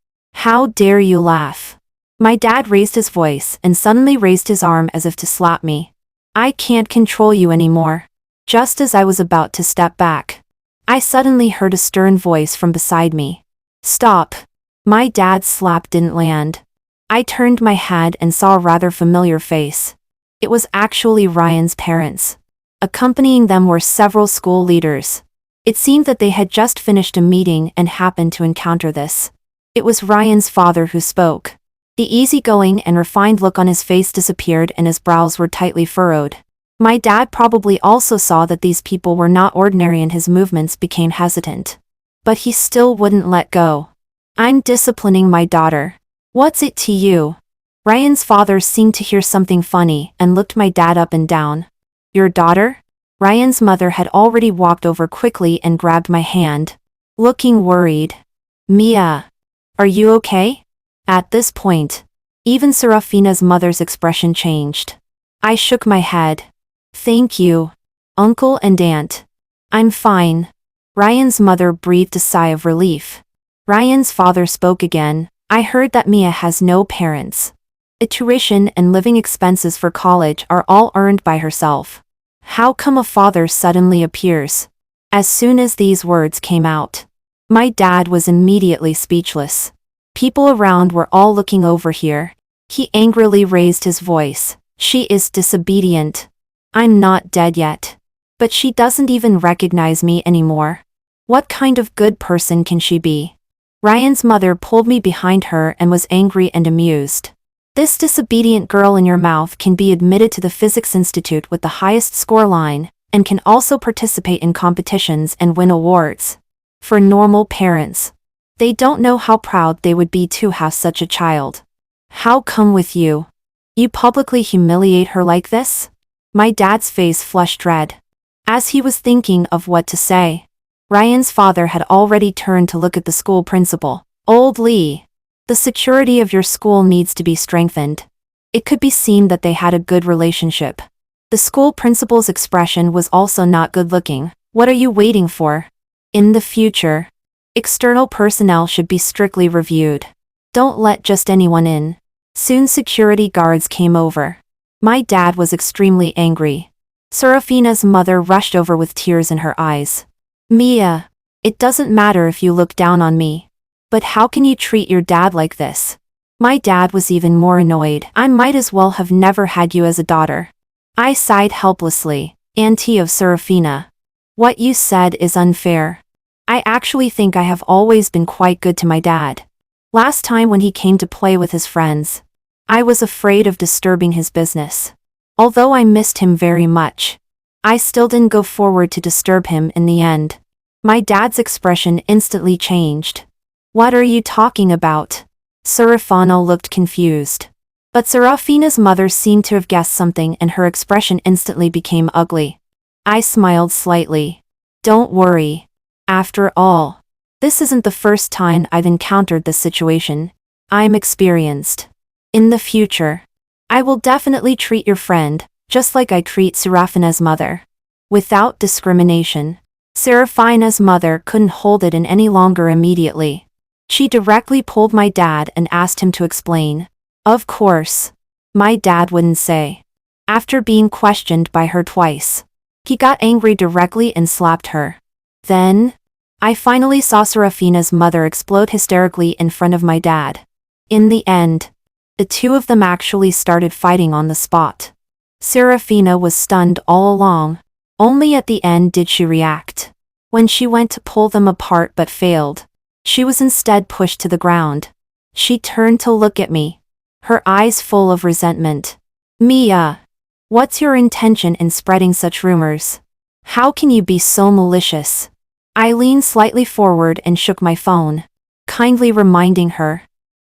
How dare you laugh? My dad raised his voice and suddenly raised his arm as if to slap me. I can't control you anymore. Just as I was about to step back, I suddenly heard a stern voice from beside me. Stop. My dad's slap didn't land. I turned my head and saw a rather familiar face. It was actually Ryan's parents. Accompanying them were several school leaders. It seemed that they had just finished a meeting and happened to encounter this. It was Ryan's father who spoke. The easygoing and refined look on his face disappeared and his brows were tightly furrowed. My dad probably also saw that these people were not ordinary and his movements became hesitant. But he still wouldn't let go. I'm disciplining my daughter. What's it to you? Ryan's father seemed to hear something funny and looked my dad up and down. Your daughter? Ryan's mother had already walked over quickly and grabbed my hand, looking worried. Mia, are you okay? At this point, even Serafina's mother's expression changed. I shook my head. Thank you, uncle and aunt. I'm fine. Ryan's mother breathed a sigh of relief. Ryan's father spoke again. I heard that Mia has no parents. The tuition and living expenses for college are all earned by herself. How come a father suddenly appears? As soon as these words came out, my dad was immediately speechless. People around were all looking over here. He angrily raised his voice. She is disobedient. I'm not dead yet. But she doesn't even recognize me anymore. What kind of good person can she be? Ryan's mother pulled me behind her and was angry and amused. This disobedient girl in your mouth can be admitted to the Physics Institute with the highest score line, and can also participate in competitions and win awards. For normal parents, they don't know how proud they would be to have such a child. How come with you? You publicly humiliate her like this? My dad's face flushed red. As he was thinking of what to say, Ryan's father had already turned to look at the school principal. Old Lee, the security of your school needs to be strengthened. It could be seen that they had a good relationship. The school principal's expression was also not good-looking. What are you waiting for? In the future, external personnel should be strictly reviewed. Don't let just anyone in. Soon security guards came over. My dad was extremely angry. Serafina's mother rushed over with tears in her eyes. Mia, it doesn't matter if you look down on me. But how can you treat your dad like this? My dad was even more annoyed. I might as well have never had you as a daughter. I sighed helplessly. Auntie of Serafina. What you said is unfair. I actually think I have always been quite good to my dad. Last time when he came to play with his friends, I was afraid of disturbing his business. Although I missed him very much, I still didn't go forward to disturb him in the end. My dad's expression instantly changed. What are you talking about? Serafina looked confused. But Serafina's mother seemed to have guessed something and her expression instantly became ugly. I smiled slightly. Don't worry. After all, this isn't the first time I've encountered this situation. I'm experienced. In the future, I will definitely treat your friend, just like I treat Serafina's mother. Without discrimination. Serafina's mother couldn't hold it in any longer immediately. She directly pulled my dad and asked him to explain. Of course. My dad wouldn't say. After being questioned by her twice, he got angry directly and slapped her. Then, I finally saw Serafina's mother explode hysterically in front of my dad. In the end, the two of them actually started fighting on the spot. Serafina was stunned all along. Only at the end did she react. When she went to pull them apart but failed, she was instead pushed to the ground. She turned to look at me, her eyes full of resentment. Mia, what's your intention in spreading such rumors? How can you be so malicious? I leaned slightly forward and shook my phone, kindly reminding her.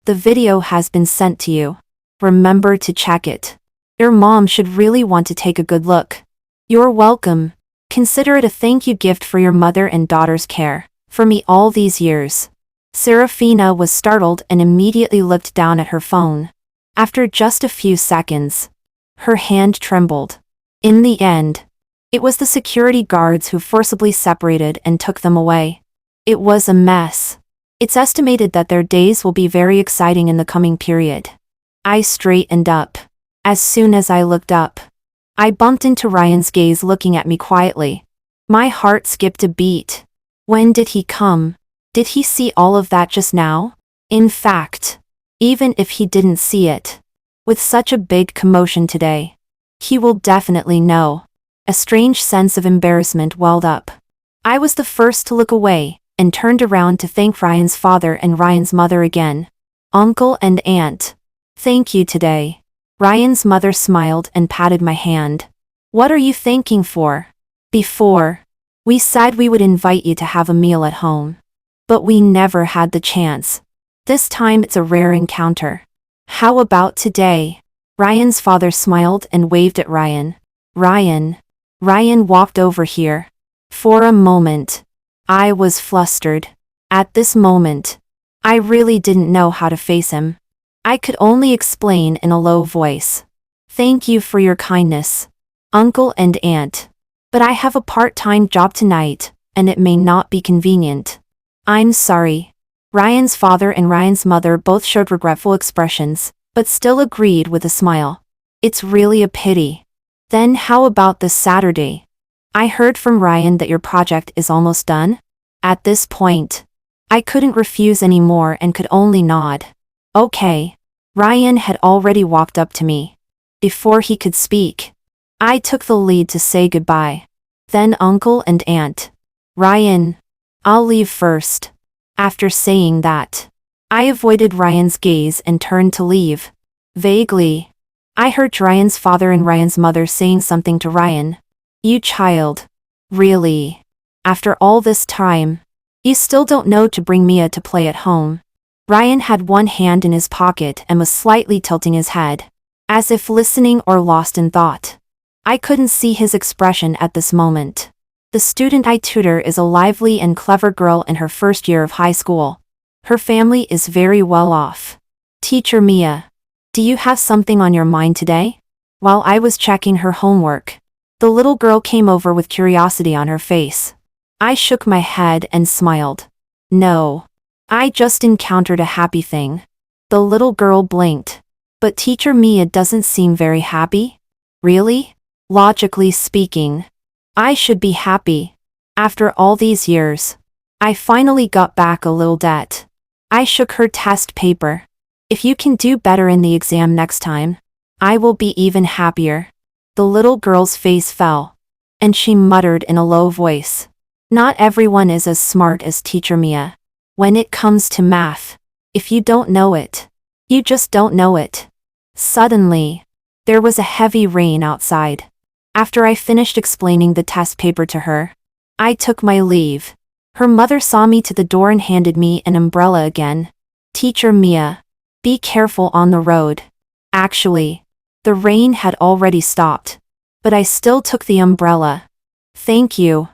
The video has been sent to you. Remember to check it. Your mom should really want to take a good look. You're welcome. Consider it a thank you gift for your mother and daughter's care for me all these years. Serafina was startled and immediately looked down at her phone. After just a few seconds, her hand trembled. In the end, it was the security guards who forcibly separated and took them away. It was a mess. It's estimated that their days will be very exciting in the coming period. I straightened up. As soon as I looked up, I bumped into Ryan's gaze looking at me quietly. My heart skipped a beat. When did he come? Did he see all of that just now? In fact, even if he didn't see it, with such a big commotion today, he will definitely know. A strange sense of embarrassment welled up. I was the first to look away, and turned around to thank Ryan's father and Ryan's mother again. Uncle and aunt. Thank you today. Ryan's mother smiled and patted my hand. What are you thanking for? Before, we said we would invite you to have a meal at home. But we never had the chance. This time it's a rare encounter. How about today? Ryan's father smiled and waved at Ryan. Ryan walked over here. For a moment, I was flustered. At this moment, I really didn't know how to face him. I could only explain in a low voice. Thank you for your kindness, uncle and aunt. But I have a part-time job tonight, and it may not be convenient. I'm sorry. Ryan's father and Ryan's mother both showed regretful expressions, but still agreed with a smile. It's really a pity. Then how about this Saturday? I heard from Ryan that your project is almost done. At this point, I couldn't refuse anymore and could only nod. Okay. Ryan had already walked up to me. Before he could speak, I took the lead to say goodbye. Then uncle and aunt. Ryan, I'll leave first. After saying that, I avoided Ryan's gaze and turned to leave. Vaguely, I heard Ryan's father and Ryan's mother saying something to Ryan. You child. Really? After all this time, you still don't know to bring Mia to play at home. Ryan had one hand in his pocket and was slightly tilting his head, as if listening or lost in thought. I couldn't see his expression at this moment. The student I tutor is a lively and clever girl in her first year of high school. Her family is very well off. Teacher Mia, do you have something on your mind today? While I was checking her homework, the little girl came over with curiosity on her face. I shook my head and smiled. No. I just encountered a happy thing. The little girl blinked. But Teacher Mia doesn't seem very happy? Really? Logically speaking, I should be happy. After all these years, I finally got back a little debt. I shook her test paper. If you can do better in the exam next time, I will be even happier. The little girl's face fell, and she muttered in a low voice. Not everyone is as smart as Teacher Mia. When it comes to math, if you don't know it, you just don't know it. Suddenly, there was a heavy rain outside. After I finished explaining the test paper to her, I took my leave. Her mother saw me to the door and handed me an umbrella again. Teacher Mia, be careful on the road. Actually, the rain had already stopped, but I still took the umbrella. Thank you.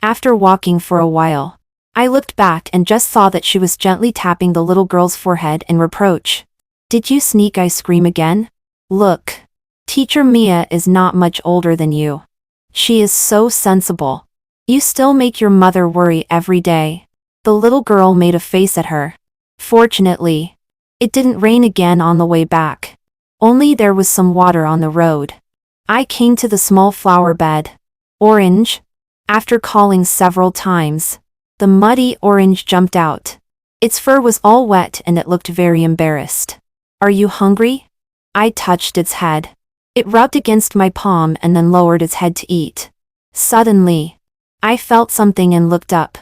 After walking for a while, I looked back and just saw that she was gently tapping the little girl's forehead in reproach. Did you sneak ice cream again? Look. Teacher Mia is not much older than you. She is so sensible. You still make your mother worry every day. The little girl made a face at her. Fortunately, it didn't rain again on the way back. Only there was some water on the road. I came to the small flower bed. Orange? After calling several times, the muddy orange jumped out. Its fur was all wet and it looked very embarrassed. Are you hungry? I touched its head. It rubbed against my palm and then lowered its head to eat. Suddenly, I felt something and looked up.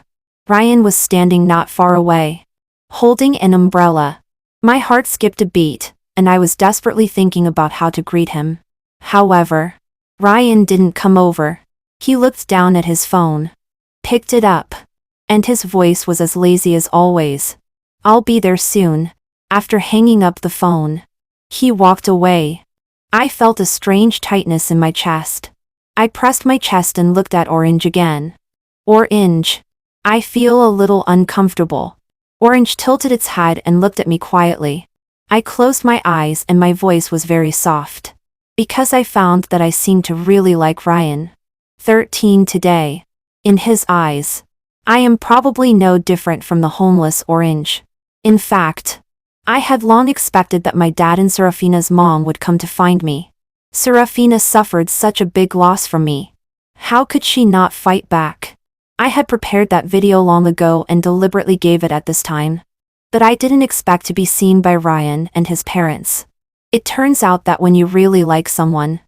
Ryan was standing not far away, holding an umbrella. My heart skipped a beat, and I was desperately thinking about how to greet him. However, Ryan didn't come over. He looked down at his phone, picked it up, and his voice was as lazy as always. I'll be there soon. After hanging up the phone, he walked away. I felt a strange tightness in my chest. I pressed my chest and looked at Orange again. Orange. I feel a little uncomfortable. Orange tilted its head and looked at me quietly. I closed my eyes and my voice was very soft. Because I found that I seemed to really like Ryan. 13 today. In his eyes, I am probably no different from the homeless Orange. In fact, I had long expected that my dad and Serafina's mom would come to find me. Serafina suffered such a big loss from me. How could she not fight back? I had prepared that video long ago and deliberately gave it at this time. But I didn't expect to be seen by Ryan and his parents. It turns out that when you really like someone,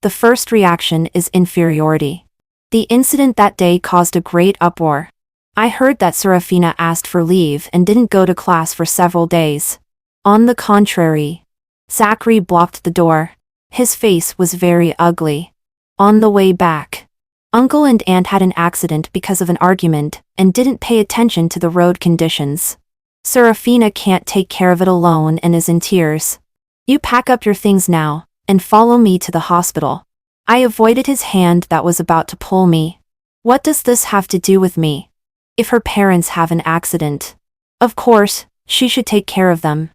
the first reaction is inferiority. The incident that day caused a great uproar. I heard that Serafina asked for leave and didn't go to class for several days. On the contrary, Zachary blocked the door. His face was very ugly. On the way back, Uncle and Aunt had an accident because of an argument and didn't pay attention to the road conditions. Serafina can't take care of it alone and is in tears. You pack up your things now and follow me to the hospital. I avoided his hand that was about to pull me. What does this have to do with me? If her parents have an accident, of course, she should take care of them.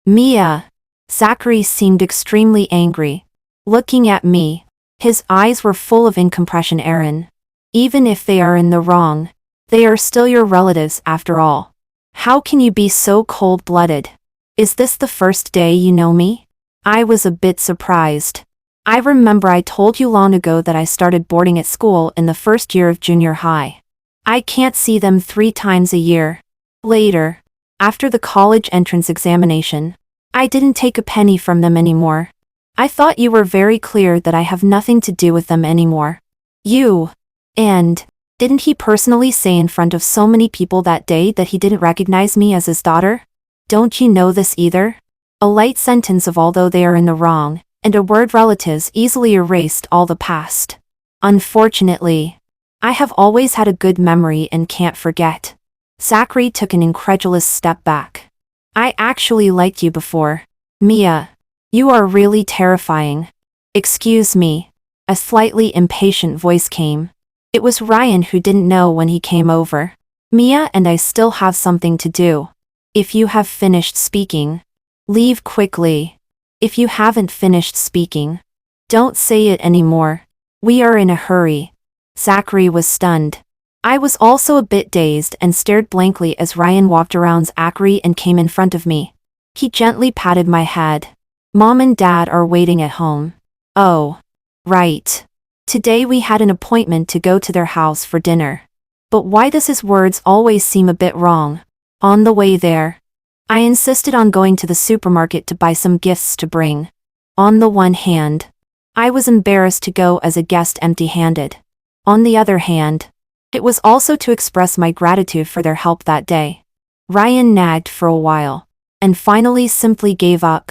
Mia. Zachary seemed extremely angry. Looking at me, his eyes were full of incomprehension. Aaron. Even if they are in the wrong, they are still your relatives after all. How can you be so cold-blooded? Is this the first day you know me? I was a bit surprised. I remember I told you long ago that I started boarding at school in the first year of junior high. I can't see them 3 times a year. Later, after the college entrance examination, I didn't take a penny from them anymore. I thought you were very clear that I have nothing to do with them anymore. You. And, didn't he personally say in front of so many people that day that he didn't recognize me as his daughter? Don't you know this either? A light sentence of although they are in the wrong, and a word relatives easily erased all the past. Unfortunately, I have always had a good memory and can't forget. Zachary took an incredulous step back. I actually liked you before. Mia. You are really terrifying. Excuse me. A slightly impatient voice came. It was Ryan who didn't know when he came over. Mia and I still have something to do. If you have finished speaking, leave quickly. If you haven't finished speaking, don't say it anymore. We are in a hurry. Zachary was stunned. I was also a bit dazed and stared blankly as Ryan walked around Zachary and came in front of me. He gently patted my head. Mom and Dad are waiting at home. Oh. Right. Today we had an appointment to go to their house for dinner. But why does his words always seem a bit wrong? On the way there, I insisted on going to the supermarket to buy some gifts to bring. On the one hand, I was embarrassed to go as a guest empty-handed. On the other hand, it was also to express my gratitude for their help that day. Ryan nagged for a while, and finally simply gave up.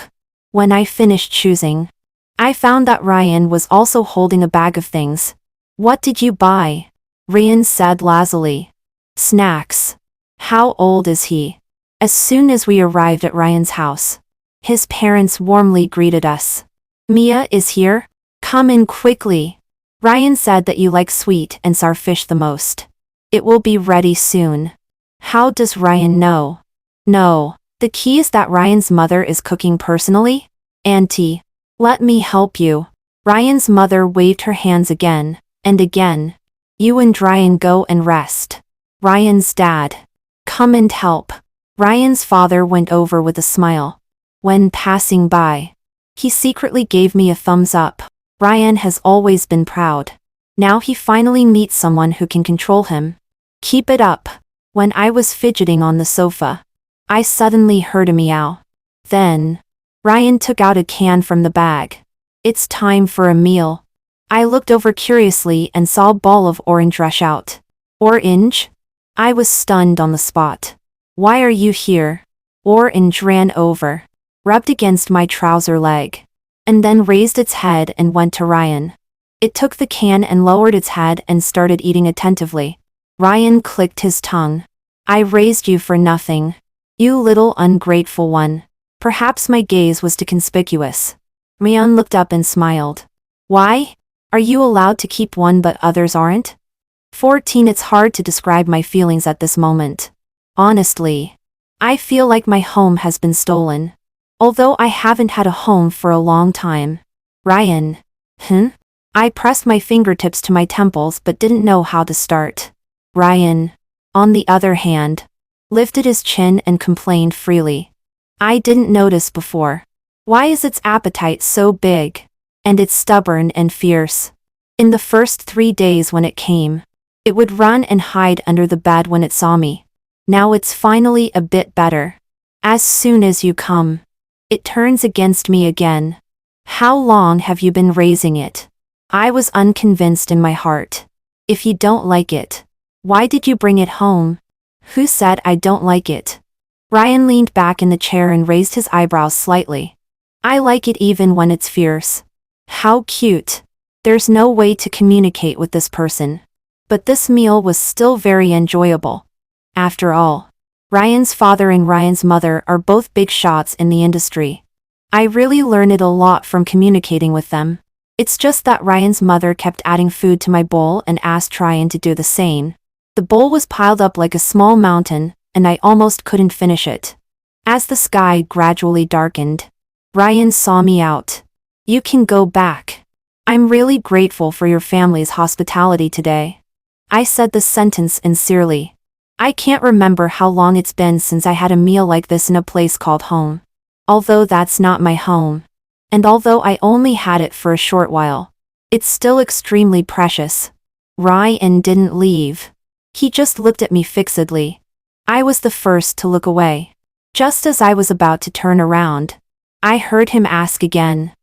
When I finished choosing, I found that Ryan was also holding a bag of things. What did you buy? Ryan said lazily. Snacks. How old is he? As soon as we arrived at Ryan's house, his parents warmly greeted us. Mia is here? Come in quickly. Ryan said that you like sweet and sour fish the most. It will be ready soon. How does Ryan know? No, the key is that Ryan's mother is cooking personally. Auntie, let me help you. Ryan's mother waved her hands again and again. You and Ryan go and rest. Ryan's dad, come and help. Ryan's father went over with a smile. When passing by, he secretly gave me a thumbs up. Ryan has always been proud. Now he finally meets someone who can control him. Keep it up. When I was fidgeting on the sofa, I suddenly heard a meow. Then, Ryan took out a can from the bag. It's time for a meal. I looked over curiously and saw a ball of orange rush out. Orange? I was stunned on the spot. Why are you here? Orange ran over, rubbed against my trouser leg, and then raised its head and went to Ryan. It took the can and lowered its head and started eating attentively. Ryan clicked his tongue. I raised you for nothing. You little ungrateful one. Perhaps my gaze was too conspicuous. Ryan looked up and smiled. Why? Are you allowed to keep one but others aren't? 14. It's hard to describe my feelings at this moment. Honestly, I feel like my home has been stolen. Although I haven't had a home for a long time. Ryan. I pressed my fingertips to my temples but didn't know how to start. Ryan, on the other hand, lifted his chin and complained freely. I didn't notice before. Why is its appetite so big? And it's stubborn and fierce. In the first 3 days when it came, it would run and hide under the bed when it saw me. Now it's finally a bit better. As soon as you come, it turns against me again. How long have you been raising it? I was unconvinced in my heart. If you don't like it, why did you bring it home? Who said I don't like it? Ryan leaned back in the chair and raised his eyebrows slightly. I like it even when it's fierce. How cute. There's no way to communicate with this person. But this meal was still very enjoyable. After all, Ryan's father and Ryan's mother are both big shots in the industry. I really learned a lot from communicating with them. It's just that Ryan's mother kept adding food to my bowl and asked Ryan to do the same. The bowl was piled up like a small mountain, and I almost couldn't finish it. As the sky gradually darkened, Ryan saw me out. You can go back. I'm really grateful for your family's hospitality today. I said this sentence sincerely. I can't remember how long it's been since I had a meal like this in a place called home. Although that's not my home. And although I only had it for a short while, it's still extremely precious. Ryan didn't leave. He just looked at me fixedly. I was the first to look away. Just as I was about to turn around, I heard him ask again.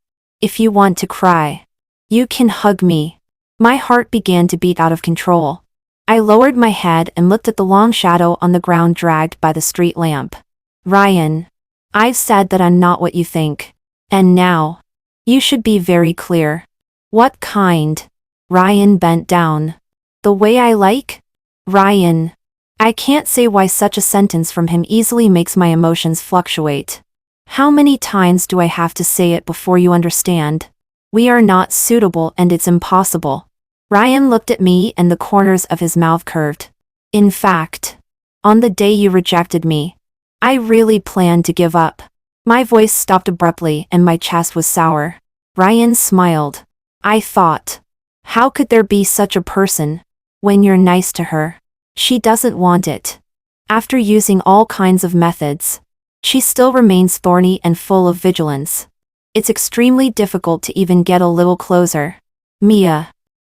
If you want to cry, you can hug me. My heart began to beat out of control. I lowered my head and looked at the long shadow on the ground dragged by the street lamp. Ryan, I've said that I'm not what you think. And now, you should be very clear. What kind? Ryan bent down. The way I like? Ryan. I can't say why such a sentence from him easily makes my emotions fluctuate. How many times do I have to say it before you understand? We are not suitable and it's impossible. Ryan looked at me and the corners of his mouth curved. In fact, on the day you rejected me, I really planned to give up. My voice stopped abruptly and my chest was sour. Ryan smiled. I thought, how could there be such a person? When you're nice to her, she doesn't want it. After using all kinds of methods, she still remains thorny and full of vigilance. It's extremely difficult to even get a little closer. Mia.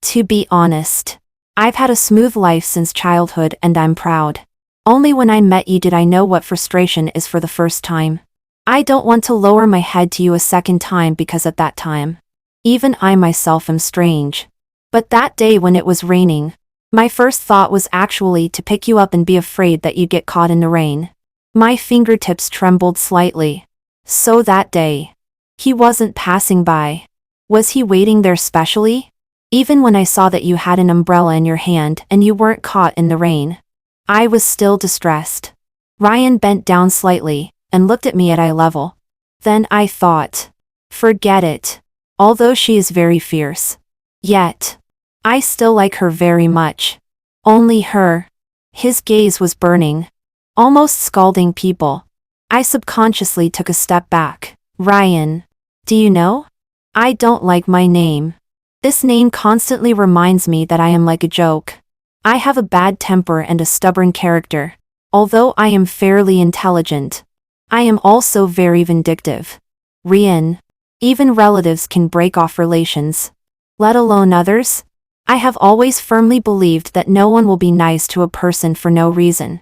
To be honest, I've had a smooth life since childhood and I'm proud. Only when I met you did I know what frustration is for the first time. I don't want to lower my head to you a second time because at that time, even I myself am strange. But that day when it was raining, my first thought was actually to pick you up and be afraid that you'd get caught in the rain. My fingertips trembled slightly. So that day, he wasn't passing by. Was he waiting there specially? Even when I saw that you had an umbrella in your hand and you weren't caught in the rain, I was still distressed. Ryan bent down slightly and looked at me at eye level. Then I thought, forget it. Although she is very fierce. Yet, I still like her very much. Only her. His gaze was burning, almost scalding people. I subconsciously took a step back. Ryan, do you know? I don't like my name. This name constantly reminds me that I am like a joke. I have a bad temper and a stubborn character. Although I am fairly intelligent, I am also very vindictive. Ryan. Even relatives can break off relations. Let alone others. I have always firmly believed that no one will be nice to a person for no reason.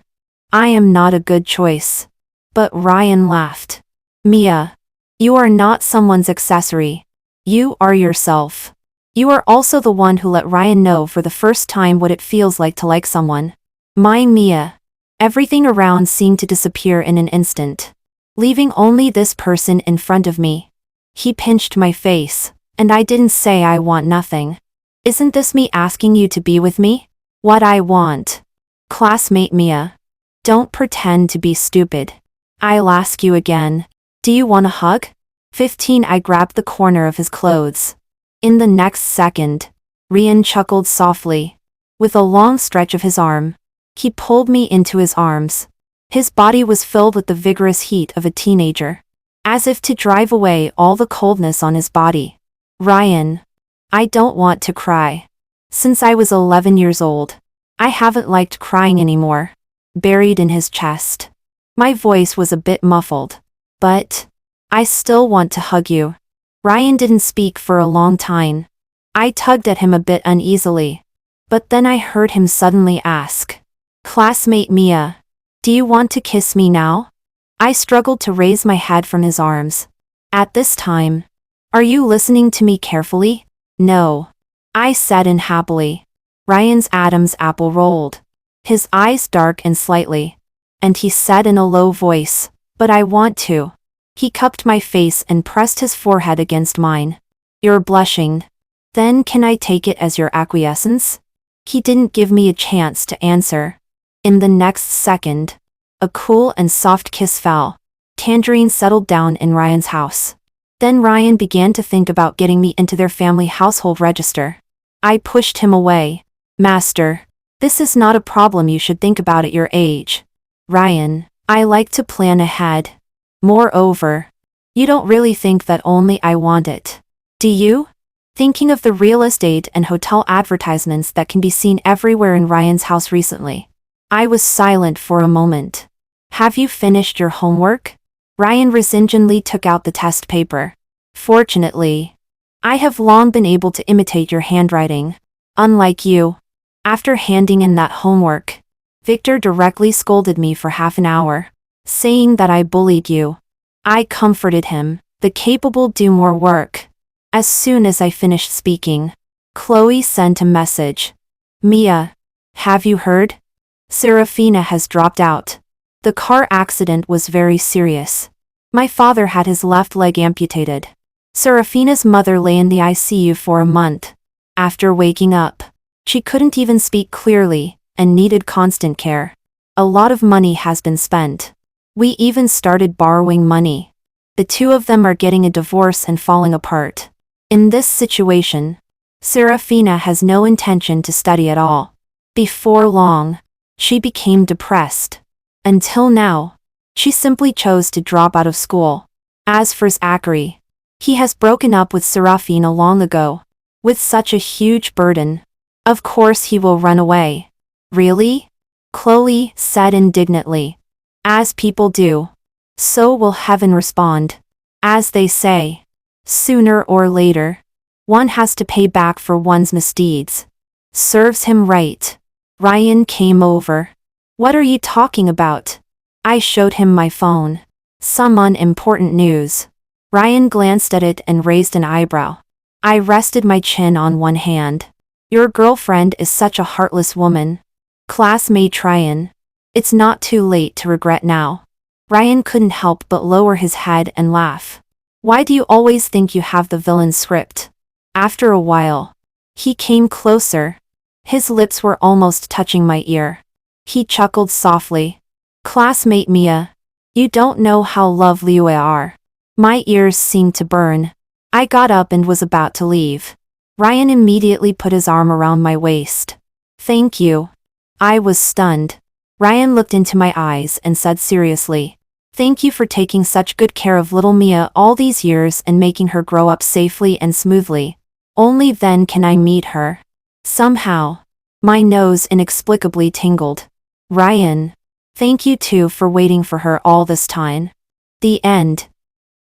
I am not a good choice. But Ryan laughed. Mia. You are not someone's accessory. You are yourself. You are also the one who let Ryan know for the first time what it feels like to like someone. My Mia. Everything around seemed to disappear in an instant, leaving only this person in front of me. He pinched my face, and I didn't say I want nothing. Isn't this me asking you to be with me? What I want. Classmate Mia. Don't pretend to be stupid. I'll ask you again. Do you want a hug? 15. I grabbed the corner of his clothes. In the next second, Ryan chuckled softly. With a long stretch of his arm, he pulled me into his arms. His body was filled with the vigorous heat of a teenager, as if to drive away all the coldness on his body. Ryan. I don't want to cry. Since I was 11 years old, I haven't liked crying anymore. Buried in his chest. My voice was a bit muffled. But I still want to hug you. Ryan didn't speak for a long time. I tugged at him a bit uneasily. But then I heard him suddenly ask, "Classmate Mia, do you want to kiss me now?" I struggled to raise my head from his arms. At this time, "Are you listening to me carefully?" "No," I said unhappily. Ryan's Adam's apple rolled. His eyes darkened slightly. And he said in a low voice, "But I want to." He cupped my face and pressed his forehead against mine. "You're blushing. Then can I take it as your acquiescence?" He didn't give me a chance to answer. In the next second, a cool and soft kiss fell. Tangerine settled down in Ryan's house. Then Ryan began to think about getting me into their family household register. I pushed him away. "Master, this is not a problem you should think about at your age." "Ryan, I like to plan ahead. Moreover, you don't really think that only I want it, do you?" Thinking of the real estate and hotel advertisements that can be seen everywhere in Ryan's house recently, I was silent for a moment. "Have you finished your homework?" Ryan resignedly took out the test paper. "Fortunately, I have long been able to imitate your handwriting. Unlike you." After handing in that homework, Victor directly scolded me for half an hour, saying that I bullied you. I comforted him, "The capable do more work." As soon as I finished speaking, Chloe sent a message. "Mia, have you heard? Serafina has dropped out. The car accident was very serious. My father had his left leg amputated. Serafina's mother lay in the ICU for a month. After waking up, she couldn't even speak clearly and needed constant care. A lot of money has been spent. We even started borrowing money. The two of them are getting a divorce and falling apart. In this situation, Serafina has no intention to study at all. Before long, she became depressed. Until now, she simply chose to drop out of school. As for Zachary, he has broken up with Serafina long ago. With such a huge burden, of course he will run away." "Really?" Chloe said indignantly. "As people do, so will heaven respond. As they say, sooner or later, one has to pay back for one's misdeeds. Serves him right." Ryan came over. "What are you talking about?" I showed him my phone. "Some unimportant news." Ryan glanced at it and raised an eyebrow. I rested my chin on one hand. "Your girlfriend is such a heartless woman. Classmate Ryan. It's not too late to regret now." Ryan couldn't help but lower his head and laugh. "Why do you always think you have the villain's script?" After a while, he came closer. His lips were almost touching my ear. He chuckled softly. "Classmate Mia, you don't know how lovely you are." My ears seemed to burn. I got up and was about to leave. Ryan immediately put his arm around my waist. "Thank you." I was stunned. Ryan looked into my eyes and said seriously, "Thank you for taking such good care of little Mia all these years and making her grow up safely and smoothly. Only then can I meet her." Somehow, my nose inexplicably tingled. "Ryan, thank you too for waiting for her all this time." The end.